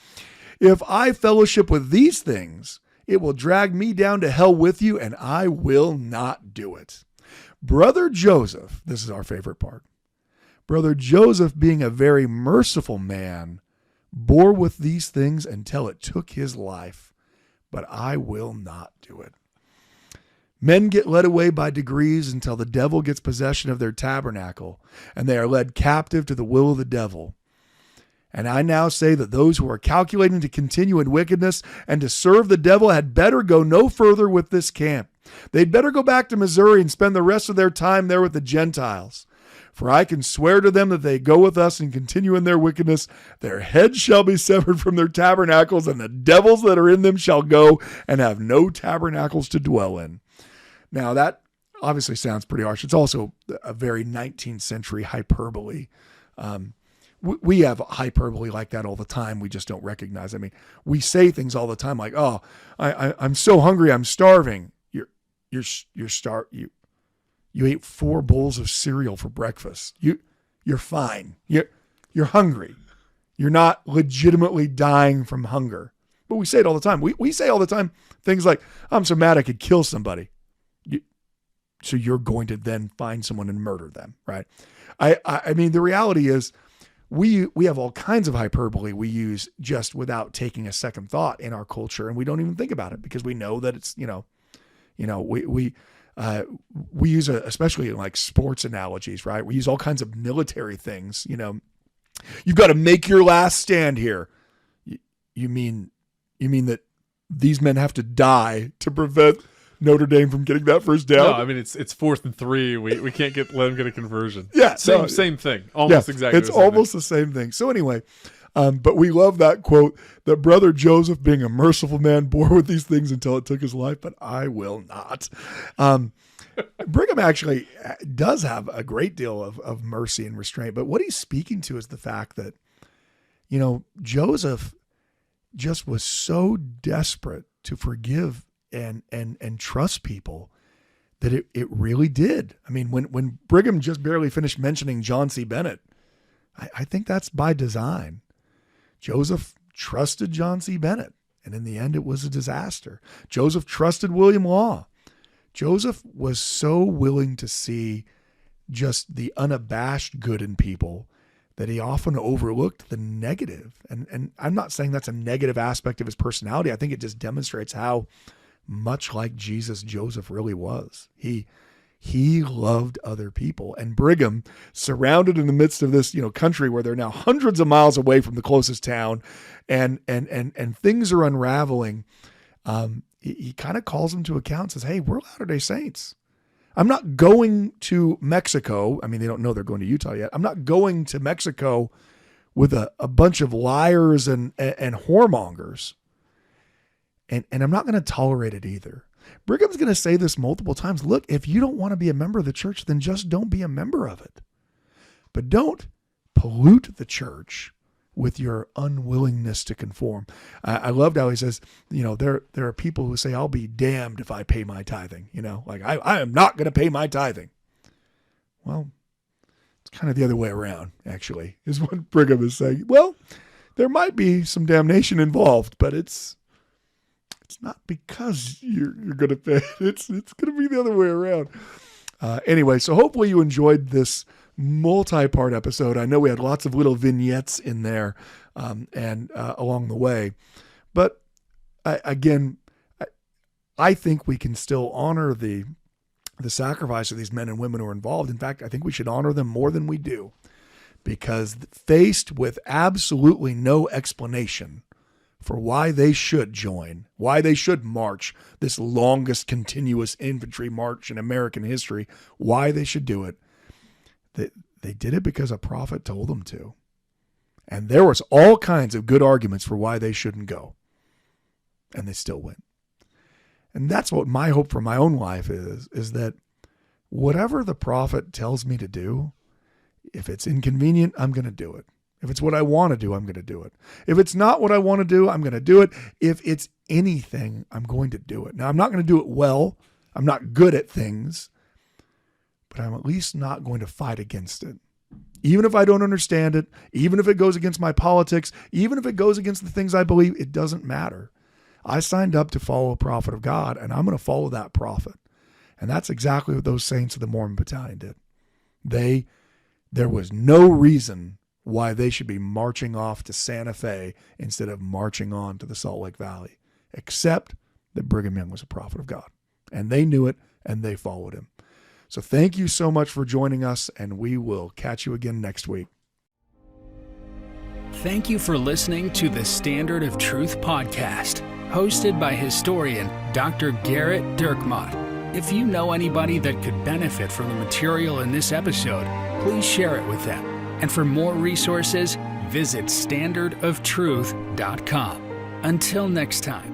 If I fellowship with these things, it will drag me down to hell with you, and I will not do it. Brother Joseph, this is our favorite part. Brother Joseph, being a very merciful man, bore with these things until it took his life, but I will not do it. Men get led away by degrees until the devil gets possession of their tabernacle, and they are led captive to the will of the devil. And I now say that those who are calculating to continue in wickedness and to serve the devil had better go no further with this camp. They'd better go back to Missouri and spend the rest of their time there with the Gentiles. For I can swear to them that they go with us and continue in their wickedness. Their heads shall be severed from their tabernacles, and the devils that are in them shall go and have no tabernacles to dwell in. Now, that obviously sounds pretty harsh. It's also a very 19th century hyperbole. We have hyperbole like that all the time. We just don't recognize. I mean, we say things all the time like, "Oh, I'm so hungry, I'm starving." You ate 4 bowls of cereal for breakfast. You're fine. You're hungry. You're not legitimately dying from hunger. But we say it all the time. We say all the time things like, "I'm so mad I could kill somebody." So you're going to then find someone and murder them, right? I mean, the reality is we have all kinds of hyperbole we use just without taking a second thought in our culture, and we don't even think about it because we know that it's, we use especially in like sports analogies, right? We use all kinds of military things, You've got to make your last stand here. You mean that these men have to die to prevent Notre Dame from getting that first down? No, I mean it's 4th and 3. We can't let them get a conversion. Yeah, same thing. Almost exactly. It's almost the same thing. So anyway, but we love that quote that Brother Joseph, being a merciful man, bore with these things until it took his life, but I will not. Brigham actually does have a great deal of mercy and restraint, but what he's speaking to is the fact that, Joseph just was so desperate to forgive and trust people that it really did. I mean, when Brigham just barely finished mentioning John C. Bennett, I think that's by design. Joseph trusted John C. Bennett, and in the end, it was a disaster. Joseph trusted William Law. Joseph was so willing to see just the unabashed good in people that he often overlooked the negative. And I'm not saying that's a negative aspect of his personality. I think it just demonstrates how much like Jesus, Joseph really was. He loved other people. And Brigham, surrounded in the midst of this, country where they're now hundreds of miles away from the closest town, and things are unraveling, he kind of calls them to account and says, "Hey, we're Latter-day Saints. I'm not going to Mexico." I mean, they don't know they're going to Utah yet. "I'm not going to Mexico with a bunch of liars and whoremongers. And I'm not going to tolerate it either." Brigham's going to say this multiple times. Look, if you don't want to be a member of the church, then just don't be a member of it. But don't pollute the church with your unwillingness to conform. I loved how he says, there are people who say, "I'll be damned if I pay my tithing." Like I am not going to pay my tithing. Well, it's kind of the other way around, actually, is what Brigham is saying. Well, there might be some damnation involved, but it's not because you're going to pay. It's going to be the other way around. Anyway, so hopefully you enjoyed this multi-part episode. I know we had lots of little vignettes in there and along the way. But I think we can still honor the sacrifice of these men and women who are involved. In fact, I think we should honor them more than we do, because faced with absolutely no explanation for why they should join, why they should march this longest continuous infantry march in American history, why they should do it, they did it because a prophet told them to. And there was all kinds of good arguments for why they shouldn't go. And they still went. And that's what my hope for my own life is that whatever the prophet tells me to do, if it's inconvenient, I'm going to do it. If it's what I want to do, I'm going to do it. If it's not what I want to do, I'm going to do it. If it's anything, I'm going to do it. Now, I'm not going to do it well. I'm not good at things, but I'm at least not going to fight against it. Even if I don't understand it, even if it goes against my politics, even if it goes against the things I believe, it doesn't matter. I signed up to follow a prophet of God, and I'm going to follow that prophet. And that's exactly what those saints of the Mormon Battalion did. There was no reason why they should be marching off to Santa Fe instead of marching on to the Salt Lake Valley, except that Brigham Young was a prophet of God. And they knew it, and they followed him. So thank you so much for joining us, and we will catch you again next week. Thank you for listening to the Standard of Truth podcast, hosted by historian Dr. Gerrit Dirkmaat. If you know anybody that could benefit from the material in this episode, please share it with them. And for more resources, visit standardoftruth.com. Until next time.